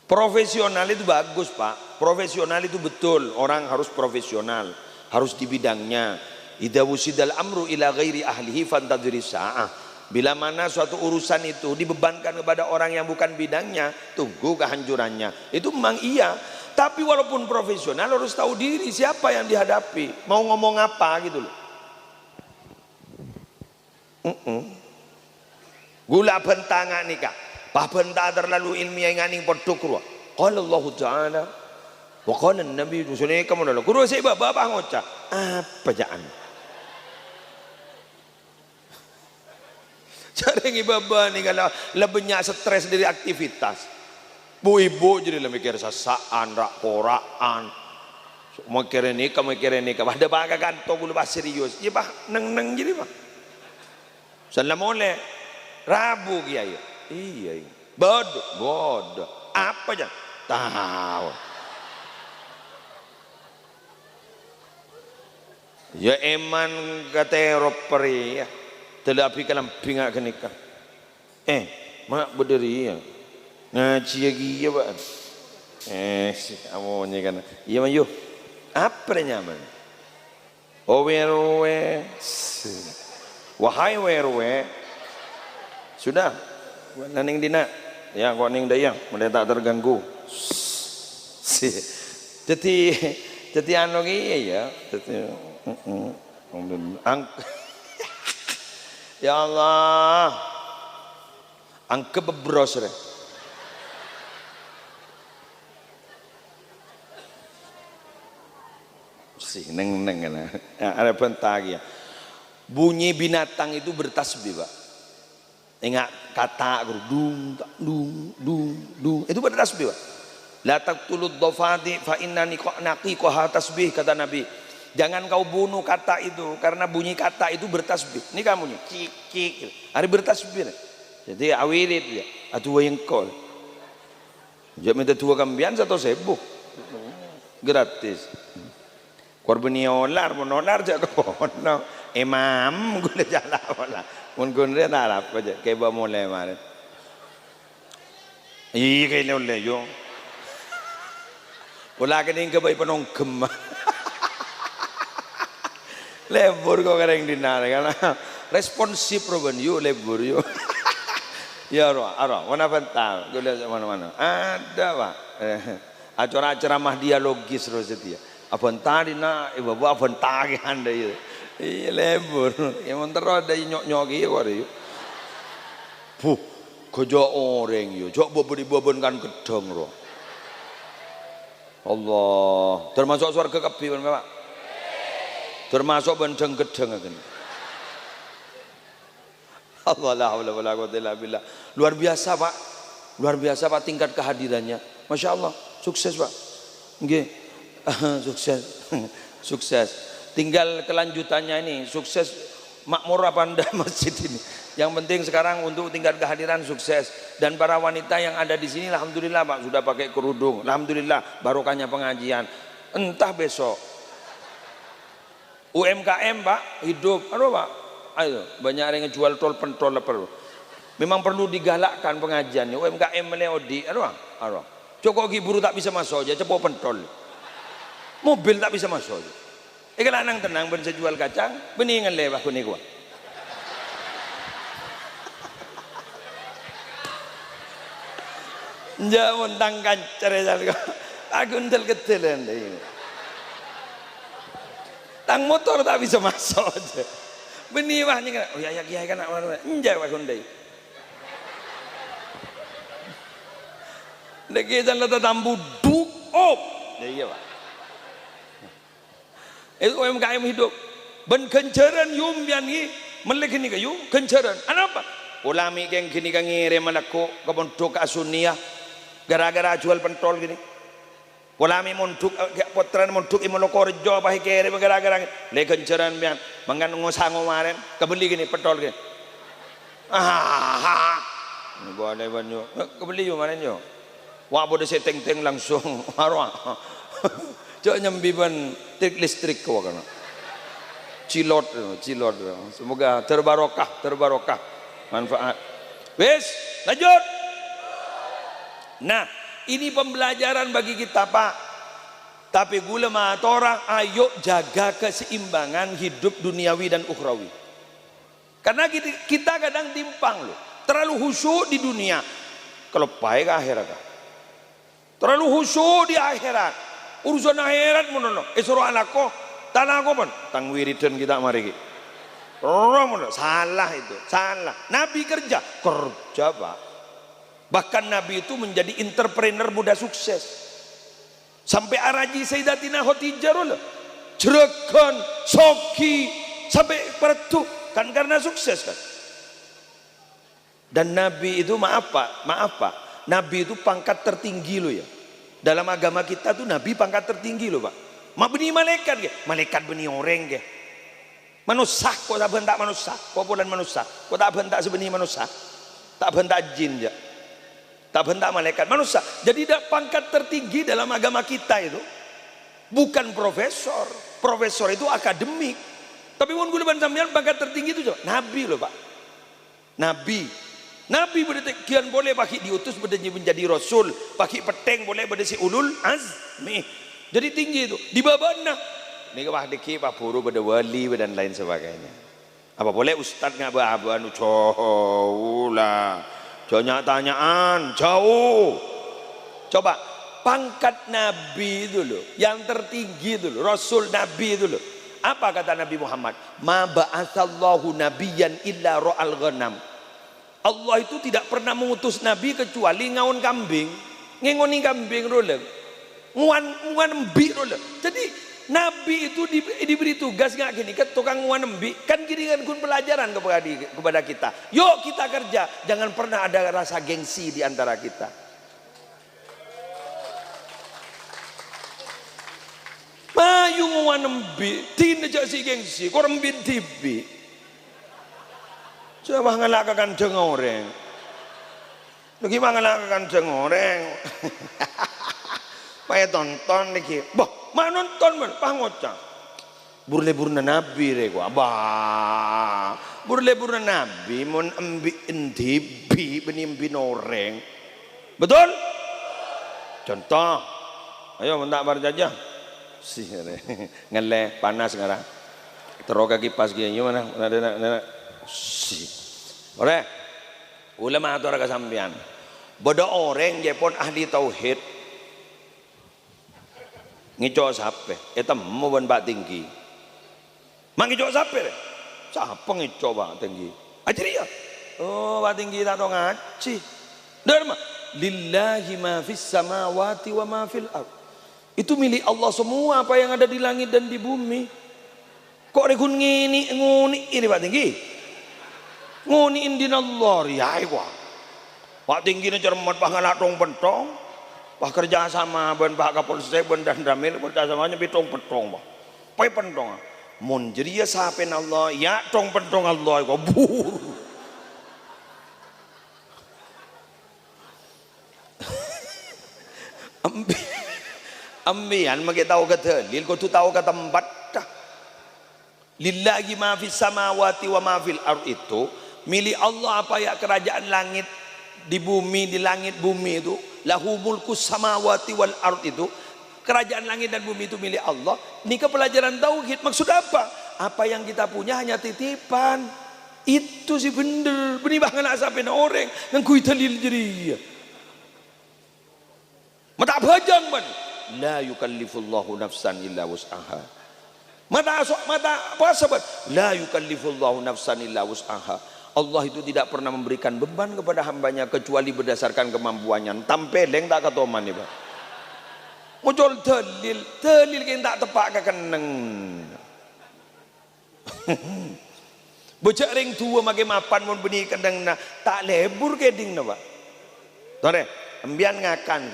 Profesional itu bagus Pak, profesional itu betul, orang harus profesional, harus di bidangnya. Idza wusidal amru ila ghairi ahlihi fantadhiri sa'ah. Bila mana suatu urusan itu dibebankan kepada orang yang bukan bidangnya, tunggu kehancurannya. Itu memang iya, tapi walaupun profesional harus tahu diri siapa yang dihadapi, mau ngomong apa gitu loh. Gula bentangan nikah. Pahbenta terlalu ilmiah nganing podokro. Qala Allah Ta'ala wa qala Nabi Rasulullah kamu dalam guru saya bapak ngocak apa jaan. Cara ngibaba nih kalau lebihnya stres dari aktivitas. Bu ibu jadi lebih mikir sasaan, rak koraan. Mikir ini, ada bangga kantong gula serius. Iya pak, neng jadi pak. Salam oleh Rabu kiai. Iya, bodoh. Apa aja? Tahu. Ya eman kata Eropa ya. Telapi kalam pingak kenikah. Mak berdiri ya. Ngaji lagi ya pak. Amonya kan. Iya mayu. Apa nyaman? Owe. Wahai wewe. Sudah. Naning dina. Ya kok ning dayang, mulai tak terganggu. Jadi anu ki ya. Ya Allah. Angke bebros re. Neng kan. Ada bentar ya. Bunyi binatang itu bertasbih, Pak. Ingat kata dung itu pada tasbih Pak. La taqtulud dhafati fa innani naqiqaha tasbih kata Nabi. Jangan kau bunuh kata itu karena bunyi kata itu bertasbih. Ini kamu nih cik hari bertasbih. Jadi awilit ya atu wayengkol. Jam minta tua kambian 1.000 gratis. Korban olar monolar jak kono. Imam gue jalan wala. Mun gunre narap aja kayak bawa mulai kemarin. Iya kayak oleh yo. Pula kening ke bayi penonggem. Lebur kok kering dinar karena responsif roban yo lebur yo. Ya aro mana bentar gue lihat mana ada Pak. Acara-acara mah dialogis terus dia. Abang tadi nak ibu abang tadi anda itu. Iya lebur, yang mentera ada nyok gitu kok ada. Puh, kerja orang yo, jok bobon kan gedong roh. Allah, termasuk surga kepi kan Pak? Termasuk benteng gedeng kan? Allah la haula wala quwwata illa billah. Luar biasa Pak tingkat kehadirannya. Masya Allah, sukses Pak. Nggih, sukses. Tinggal kelanjutannya ini sukses makmur apa anda masjid ini. Yang penting sekarang untuk tingkat kehadiran sukses dan para wanita yang ada di sini alhamdulillah Pak sudah pakai kerudung. Alhamdulillah barokahnya pengajian. Entah besok UMKM Pak hidup. Aduh Pak. Ayo banyak yang jual tol pentol perlu. Memang perlu digalakkan pengajian UMKM meleodi. Aduh. Joko Giburu tak bisa masuk aja, cepok pentol. Mobil tak bisa masuk aja. Kalau nang tenang ben jual kacang, beningan lewah kuni gua. Jangan tangkan cerai aku entel ketelan ini. Tang motor tak bisa masuk aja. Benih wah ni kan, oh ya kiai kan nak mana? Enjak wah kundai. Lagi jalan tambu duk op. Ya iya pak. Itu UMKM hidup. Ben kencaran yum bian ni melek ni kayu kencaran. Apa? Ulami yang kini kan ngirim anakku ke pondok Asunia gara-gara jual pentol gini. Ulami monduk potran monduk Imolokorjo apa kirim gara-gara le kencaran bian mangan ngosang kemarin kebeli gini pentol gini. Ini boleh banyu. Kebeli yo mana yo? Wah boleh seteng-teng langsung marwah. Cok nyembiban trik listrik kau kan. Cilot. Semoga terbarokah manfaat. Wes, lanjut. Nah, ini pembelajaran bagi kita Pak. Tapi gula orang, ayo jaga keseimbangan hidup duniawi dan ukhrawi. Karena kita kadang timpang loh. Terlalu khusyuk di dunia, kelepai ke akhirat. Terlalu khusyuk di akhirat. Urusan akhirat mono suruh anakku tanah aku pun tang wiridan kita mari salah itu salah. Nabi kerja Pak, bahkan Nabi itu menjadi entrepreneur muda sukses sampai araji Sayyidatina Khadijah loh Cirebon Soki sampai pertu kan karena sukses kan. Dan Nabi itu maaf Pak, Nabi itu pangkat tertinggi loh ya. Dalam agama kita tuh Nabi pangkat tertinggi loh Pak. Mak benih malaikat ke? Malaikat benih orang ke? Manusia kok tak bentak manusia? Kok bulan manusia? Kok tak bentak sebenih manusia? Tak bentak jin ya. Tak bentak malaikat manusia. Jadi pangkat tertinggi dalam agama kita itu bukan profesor. Profesor itu akademik. Tapi mun gula ban sampean pangkat tertinggi itu Nabi loh Pak. Nabi berdekian boleh pakai diutus menjadi rasul, pakai peteng boleh berdesi ulul azmi. Jadi tinggi itu di babana. Ini wah deki Pak Puru pada wali dan lain sebagainya. Apa boleh ustaz nggak anu jauh lah. Tanyaan jauh. Coba pangkat Nabi itu loh, yang tertinggi itu loh, Rasul Nabi itu loh. Apa kata Nabi Muhammad? Ma ba'atsallahu nabiyyan illa ra'al ghanam. Allah itu tidak pernah mengutus Nabi kecuali ngawon kambing, ngengoni kambing roleng, nguan embi roleng. Jadi Nabi itu diberi tugas nggak gini, ke tukang nguan embi, kan gini kan kun pelajaran kepada kita. Yuk kita kerja, jangan pernah ada rasa gengsi di antara kita. Mayu nguan embi, tidak jadi gengsi, korang bin tibi. Coba ngelakakan jengoreng. Lagi ngelakakan jengoreng. Paya tonton lagi. Bah, mana nonton man? Pangocang. Burle-burna Nabi reko. Abah. Burle-burna Nabi mon embi endibi benim binoreng. Betul? Contoh. Ayo mentak bar jajah. Sih ngele panas sekarang. Teroga kipas gini mana? Ada si. Ore, ulama atau orang kesampian, bodoh orang je pun ahli tauhid, ngicok sape, itu mau ban tinggi, mang ngicok sape, siapa ngicok bak tinggi, ajri ya, oh bak tinggi tak dong ngaji, dharma, lillahi ma fis samawati wa ma fil ard, itu milik Allah semua apa yang ada di langit dan di bumi, kok rekun nguni ini bak tinggi. Nguni indinallah ya iwa. Pak tinggi ni cermat pak nganak tong pentong. Pak kerja sama ben pak Kapolsek ben dan Damil kerja samanya bitong pentong pak. Pai pentong. Mun jadi ya sapen Allah ya tong pentong Allah iwa bur. Ambian magi tahu kata lil ko tu tahu kata tempat dah. Lillahi ma fis samawati wa ma fil ard itu milik Allah apa ya kerajaan langit di bumi, di langit bumi itu lahu mulkus samawati wal ard itu, kerajaan langit dan bumi itu milik Allah. Ini pelajaran tauhid. Maksud apa? Apa yang kita punya hanya titipan. Itu sih bener. Beni bahkan sampai orang yang kui dalil jadi. Mata bajang ban. La yukallifullahu nafsan illa wus'aha. Mata apa sahabat? La yukallifullahu nafsan illa wus'aha. Allah itu tidak pernah memberikan beban kepada hambanya kecuali berdasarkan kemampuannya. Tampeleng tak katoman nih Pak. Muncul dalil yang tak tepak kekeneng. Bocah ring tua makai mapan mun benih kendang na tak lebur keding na Pak. Tore, embian ngakan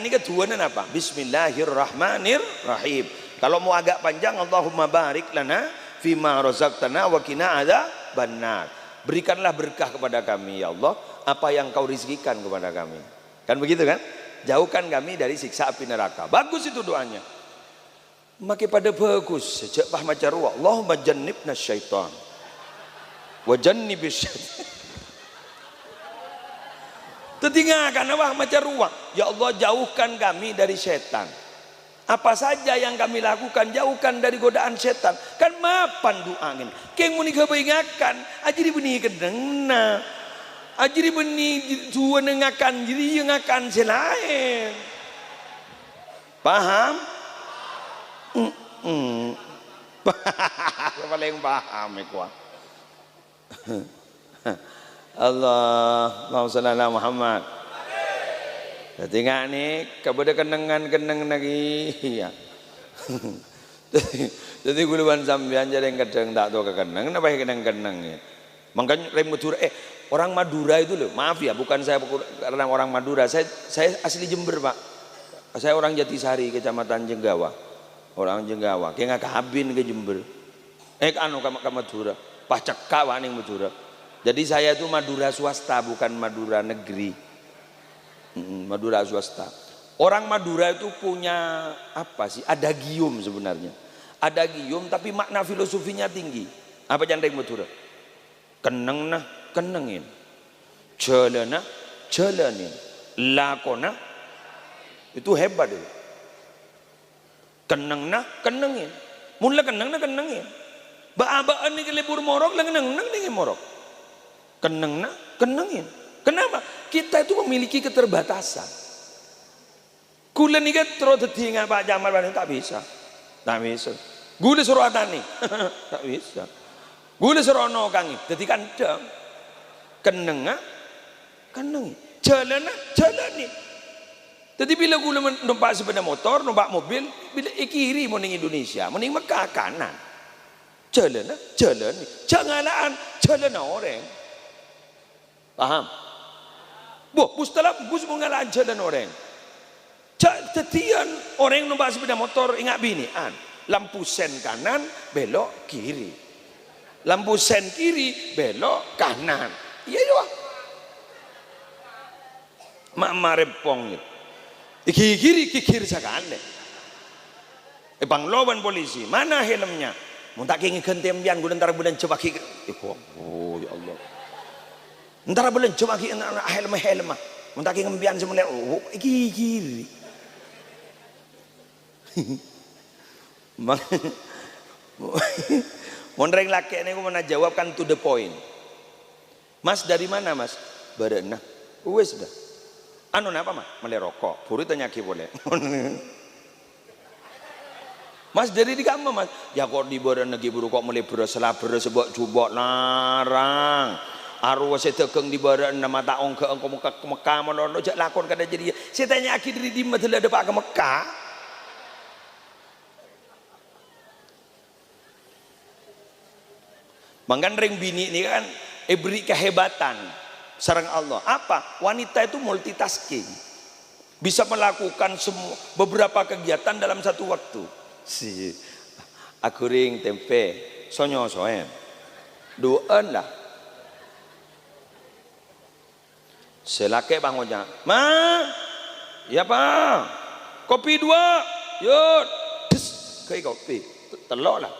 ni keduaan apa? Bismillahirrahmanirrahim. Kalau mau agak panjang, Allahumma barik lana fima razaqtana wa qina adzabannar. Berikanlah berkah kepada kami ya Allah apa yang kau rizkikan kepada kami. Kan begitu kan? Jauhkan kami dari siksa api neraka. Bagus itu doanya. Makai pada bagus sejak bah macam ruah. Allahumma jannibna syaitan wa jannibis syaitan. Tertinggalkan apa macam ruah. Ya Allah jauhkan kami dari setan. Apa saja yang kami lakukan jauhkan dari godaan setan. Kan mapan doangin. Keng muni kebaingakan ajri benih kedengna. Ajri benih tua nengakan jadi ngakan selain. Paham? Paling paham kuah. Allahumma shalli ala Muhammad. Tengok ni kepada kenangan lagi ya. Jadi guluan sambian jadi kadang tak tahu kenang. Kenapa kenang ya? Makanya rem Madura orang Madura itu loh. Maaf ya, bukan saya karena orang Madura. Saya asli Jember Pak. Saya orang Jatisari, Kecamatan Jenggawa. Orang Jenggawa. Kayak nggak kabin ke Jember. Ke Madura. Pas cekak waning Madura. Jadi saya itu Madura swasta bukan Madura negeri. Madura swasta. Orang Madura itu punya apa sih? Adagium sebenarnya. Adagium tapi makna filosofinya tinggi. Apa jandeng Madura? Keneng nah kenengin. Jalana jalanin. Lakona itu hebat itu. Keneng nah kenengin. Mula keneng nah kenengin. Ba-baan ni kelebur morok lah keneng nah kenengin morok. Keneng nah kenengin. Kenapa? Kita itu memiliki keterbatasan. Kula ni kan terus tertinggal Pak Jamal tak bisa. Tak bisa. Gula suruh atani. Tak bisa. Gula suruh no kangi. Jadi kandang. Kenenga. Kenengi. Jalan ni. Jadi bila gula numpak sepeda motor, numpak mobil, bila kiri mau ning Indonesia, mau ning Mekah kanan. Jalan ni. Janganlah jalan orang. Paham? Bus dalam bus mengalah jalan orang. Tetian orang numpak sepeda motor ingat binian. Lampu sen kanan belok kiri. Lampu sen kiri belok kanan. Iya doa. Mak marepong itu. Kiri sakane. Bang lawan polisi. Mana helmnya? Mau tak ingin kentembian gue ntar bulan coba kiki. Oh ya Allah. Ntar bulan coba kiki helm. Mau tak ingin ngembian semula. Oh kiri. Mondreng laki ini aku mana jawab kan to the point. Mas dari mana mas? Barana. Wes dah. Anu apa mas? Mulai rokok. Puri tanya ki boleh. Mas dari di kamar mas? Ya kok di barana lagi buru kok mulai bereslah sebab jubok larang. Arwah saya tegeng di barana mata ongke engkau muka ke Mekah menolong jak lakon kada jadi. Saya tanya akhir diri di mana ada pak ke Mekah. Mangkan ring bini ini kan beri kehebatan sareng Allah. Apa? Wanita itu multitasking. Bisa melakukan semua beberapa kegiatan dalam satu waktu. Si aku ring tempe sonyo soen. Doan lah. Selake bang ojak. Ma, ya pak. Kopi 2. Yud. Kayak kopi. Telok lah.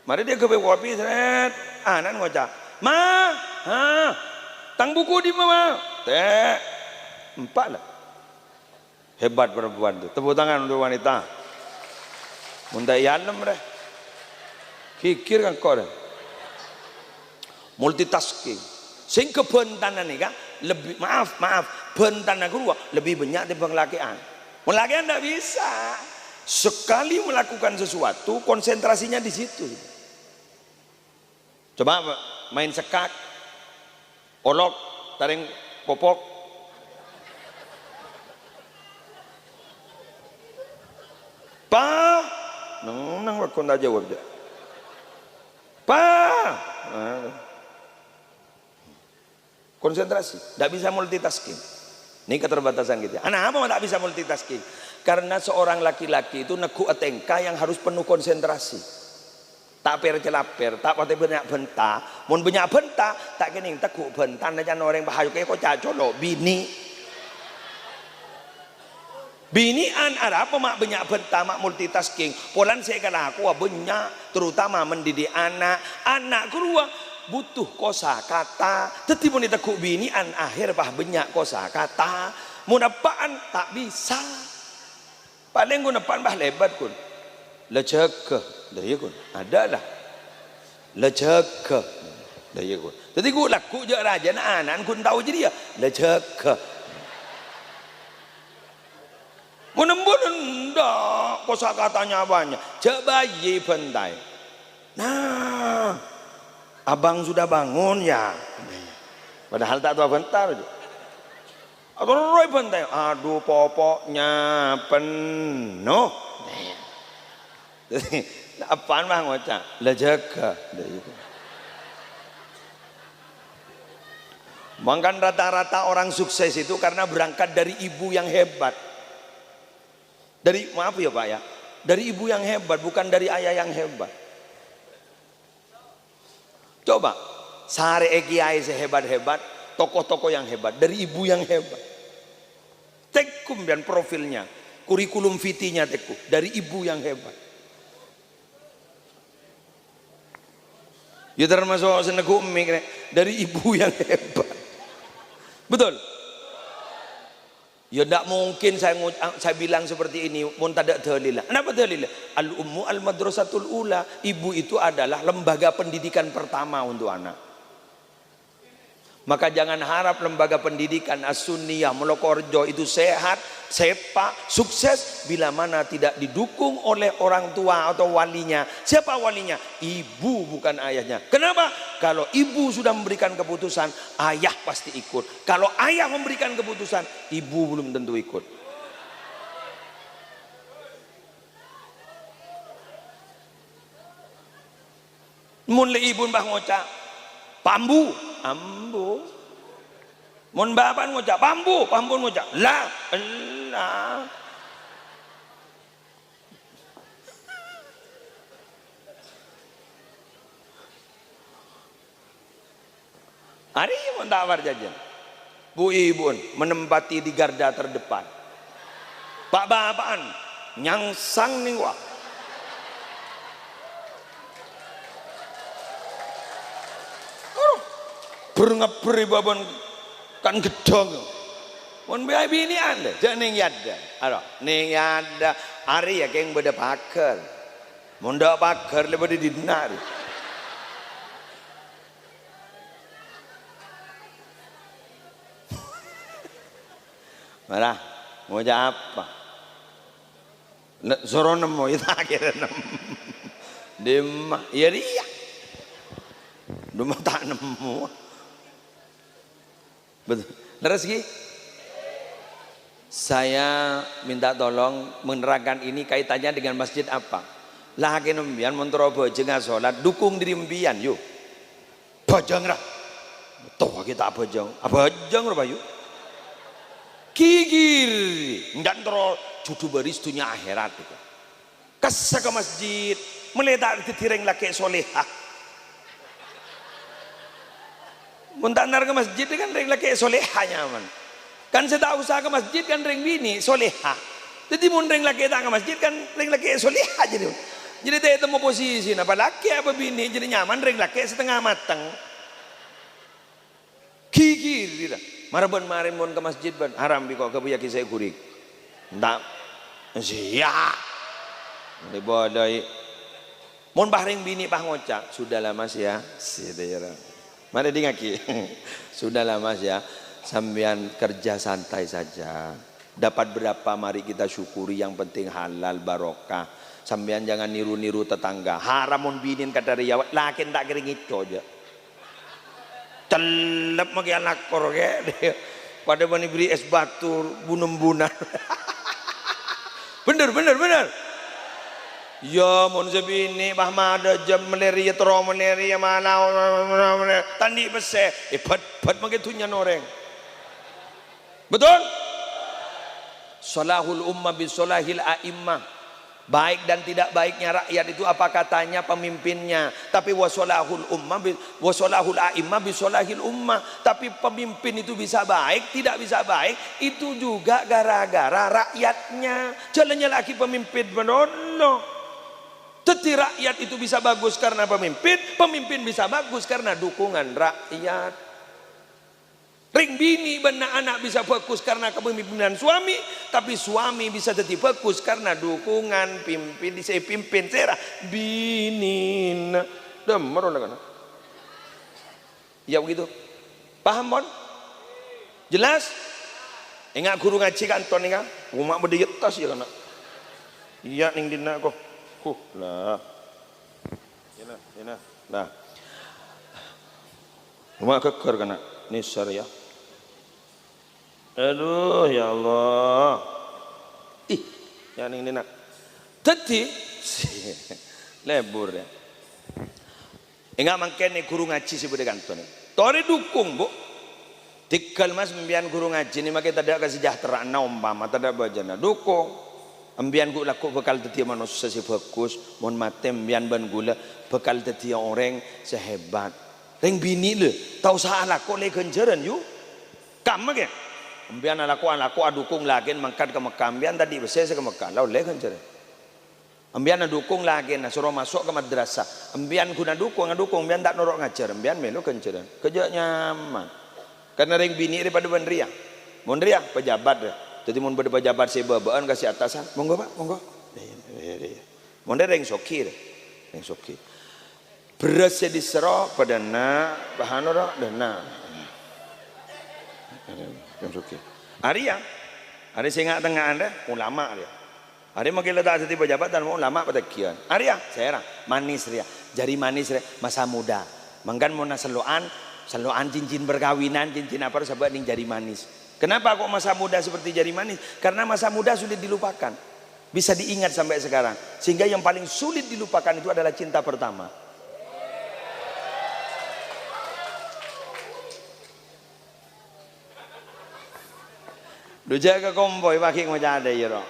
Mari dia ke kopi seret. Anan ngocak. Ma, tang buku di mana? Teh. 4 lah. Hebat perempuan tuh. Tepuk tangan untuk wanita. Muntah yalam deh. Kikir kan kau deh. Multitasking. Sing kebentanan nih kan lebih maaf bentanan kedua lebih banyak dibanding lakian. Lakian tidak bisa. Sekali melakukan sesuatu konsentrasinya di situ. Coba main sekak, olok, taring popok. Nang waktu tak jawab je. Konsentrasi, tidak bisa multitasking. Ini keterbatasan kita. Anak apa tak bisa multitasking? Karena seorang laki-laki itu neku atengka yang harus penuh konsentrasi. Tak per-celaper, tak pakai banyak benta. Mun banyak benta, tak kening tekuk benta. Najan orang bahayu kayak kau cacolo bini. Binian ada apa mak banyak benta mak multitasking. Polan saya kala aku banyak, terutama mendidik anak kedua butuh kosa kata. Tetapi mun ditekuk binian akhir bah banyak kosa kata. Mun apaan tak bisa. Paling guna pan bah lebat kun. Lecek dari kun. Adalah lecek dari kun. Jadi gua laku je raja anak kun tahu je dia lecek. Menembun ndak kosa katanya banyak. Coba ye bentai. Nah, abang sudah bangun ya. Padahal tak tahu bentar aja. Aku roy bentai. Aduh popoknya penuh. Apaan bang ngocak? Lah jaga. Bahkan rata-rata orang sukses itu karena berangkat dari ibu yang hebat. Dari maaf ya Pak ya, dari ibu yang hebat bukan dari ayah yang hebat. Coba sehari kiai sehebat-hebat, tokoh-tokoh yang hebat dari ibu yang hebat. Tekum dan profilnya, kurikulum vitae-nya tekum dari ibu yang hebat. Ya termasuk seneguk mik dari ibu yang hebat. Betul? Ya tidak mungkin saya bilang seperti ini mun tidak dalil. Kenapa dalil? Al-ummu al-madrasatul ula. Ibu itu adalah lembaga pendidikan pertama untuk anak. Maka jangan harap lembaga pendidikan As-Sunniyah Molokorjo itu sehat, sepak, sukses bila mana tidak didukung oleh orang tua atau walinya. Siapa walinya? Ibu bukan ayahnya. Kenapa? Kalau ibu sudah memberikan keputusan, ayah pasti ikut. Kalau ayah memberikan keputusan, ibu belum tentu ikut. Mun le ibu mbah ngocak pambu, ambu. Mun bapan ngocak pambu, pambu ngocak lah. Hari mun tawar jajan. Bu ibu menempati di garda terdepan. Pak bapaan nyangsang nih wah. Berngeberi babon kan gedong. Mun biaya bini anda, jangan ning yada. Ado, ning yada. Hari ya keng beda paker. Mun dak paker lebih didinar. Marah, mau apa? Zoro nemu itu akhirnya nemu. Dema, ya dia. Dema tak nemu. Betul. Rezeki. Saya minta tolong menerangkan ini kaitannya dengan masjid apa? Lah hakin mbian montoro bojeng salat dukung diri mbian yuk. Bojeng ra. Toh kita bojeng. Bojeng ora yuk. Kikir ndak tero judu baris dunia akhirat itu. Kesa ke masjid meletak ditireng laki solehah. Muntanar ke masjid kan ring laki solehah nyaman. Kan saya tak usah ke masjid kan ring bini solehah. Jadi mun ring laki tak ke masjid kan ring laki solehah jadi. Jadi dia temu posisi apa laki apa bini jadi nyaman ring laki setengah matang. Kikir tidak. Maraban marin mon ke masjid ban haram bi kok kebuya kisah kurik. Ndak sia. Dibodai. Mon bahring bini pah ngocak, sudahlah Mas ya. Sidera. Mari dingaki. Sudahlah Mas ya. Sambian kerja santai saja. Dapat berapa mari kita syukuri, yang penting halal barokah. Sambian jangan niru-niru tetangga. Haram mon binin kata riawat, lakin tak kering itu aja. Telep maki anak kor ke. Pada mani beri es batu bunum-bunan. Bener. Ya mon sebini bah mada jam malaria tro malaria mana tandi bese pat maki tunya noreng. Betul? Salahul ummah bisolahil a'immah. Baik dan tidak baiknya rakyat itu apa katanya pemimpinnya. Tapi wasolahul ummah wasolahul a'immah bisolahil ummah. Tapi pemimpin itu bisa baik, tidak bisa baik, itu juga gara-gara rakyatnya. Jalannya lagi pemimpin menolong. Tetapi rakyat itu bisa bagus karena pemimpin bisa bagus karena dukungan rakyat. Ring bini benar anak bisa fokus karena kepemimpinan suami, tapi suami bisa jadi fokus karena dukungan pimpin serah binin. Demer kan? Ya begitu. Paham mon? Jelas? Ingat guru ngaji kanton ingat? Umak berdiri tas ya kan? Iya ning dina kok. Lah. Ina. Lah. Umak keker kana nisar ya. Aduh ya Allah. Ya ning dina. Tadi lebur ya. Ingat mangkene guru ngaji si bude kanton. Tore dukung, Bu. Tikal Mas membian guru ngaji ni make tada kesejahteraan umpama tada bajana dukung. Ambian gula laku bekal teti manusia si fokus, mon mate ambian ban gula bekal teti orang sehebat. Reng bini le, tahu salah kok le kenjeran yu. Kam ke? Ambian alaku adukung lagi mangkat ke Mekah. Ambian tadi besar ke Mekah, lau le kenjeran. Ambian adukung lagi, suruh masuk ke madrasah. Ambian guna dukung, ambian tak norok ngajar. Ambian melu kenjeran. Kerja nyaman. Karena reng bini daripada ban ria. Mon ria pejabat dah. Jadi mun bade pejabat sebabaan kasih atasan, monggo Pak, monggo. Mun reng soki deh. Reng soki. Beras disero pada na bahan ora dana. Reng soki. Arya. Ari sing tengah Anda ulama dia. Ari makin letak jadi pejabat dan ulama pada kian. Arya, saya manis ria. Jari manis ria, masa muda. Mangkan mun seloan cincin perkawinan, cincin apa sebab ning jari manis. Kenapa kok masa muda seperti jari manis? Karena masa muda sulit dilupakan. Bisa diingat sampai sekarang. Sehingga yang paling sulit dilupakan itu adalah cinta pertama. Duja ke kompoi pakai ngocade ya ro.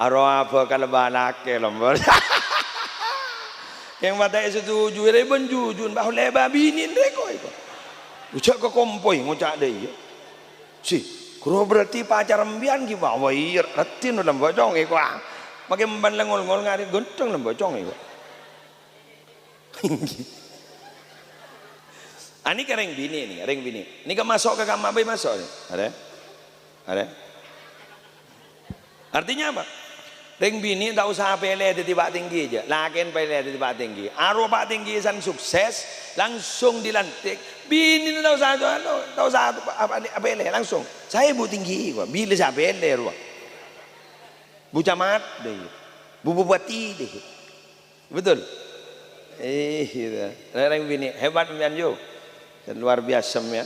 Aro apa kalebalake lombor. Yang mata setuju reben jujun bahwa leba binin reko itu. Duja ke kompoi ngocade ya. Si kuro berarti pacar ambian ki bawa ir retin udah bocong iku ah. Make mban lengol-ngol ngari gontong lem bocong iku. Ani kereng bini nih, reng bini. Ini kan masuk ke kamar bayi masuk nih. Ada. Artinya apa? Reng bini tak usah pele di tiba tinggi aja. Lakin pele di tiba tinggi. Aro pak tinggi san sukses langsung dilantik. Bini tak usah apa pele langsung. Saya bu tinggi gua. Bila saya pele ruah. Bu camat deh. Bu bupati deh. Betul. Gitu. Reng bini hebat mian yo. Luar biasa mian.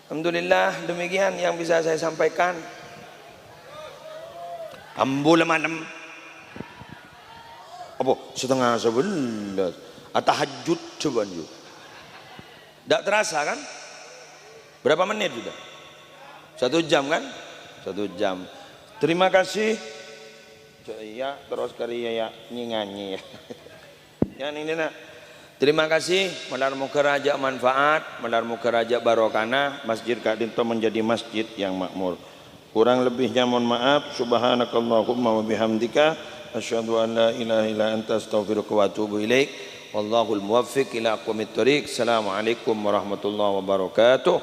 Alhamdulillah demikian yang bisa saya sampaikan. Ambul malam apa setengah 11 tahajud coba yuk. Tak terasa kan? Berapa menit sudah? 1 jam kan? 1 jam. Terima kasih. Iya terus karya ya nyanyi ya. Yang ini nak. Terima kasih. Menar muka raja manfaat, menar muka raja barokana, Masjid Kak Dinto menjadi masjid yang makmur. Kurang lebihnya mohon maaf. Subhanakallahumma wa bihamdika asyhadu an la ilaha illa anta astaghfiruka wa atubu ilaik. Wallahul muwaffiq ila aqwamit thoriq. Assalamualaikum warahmatullahi wabarakatuh.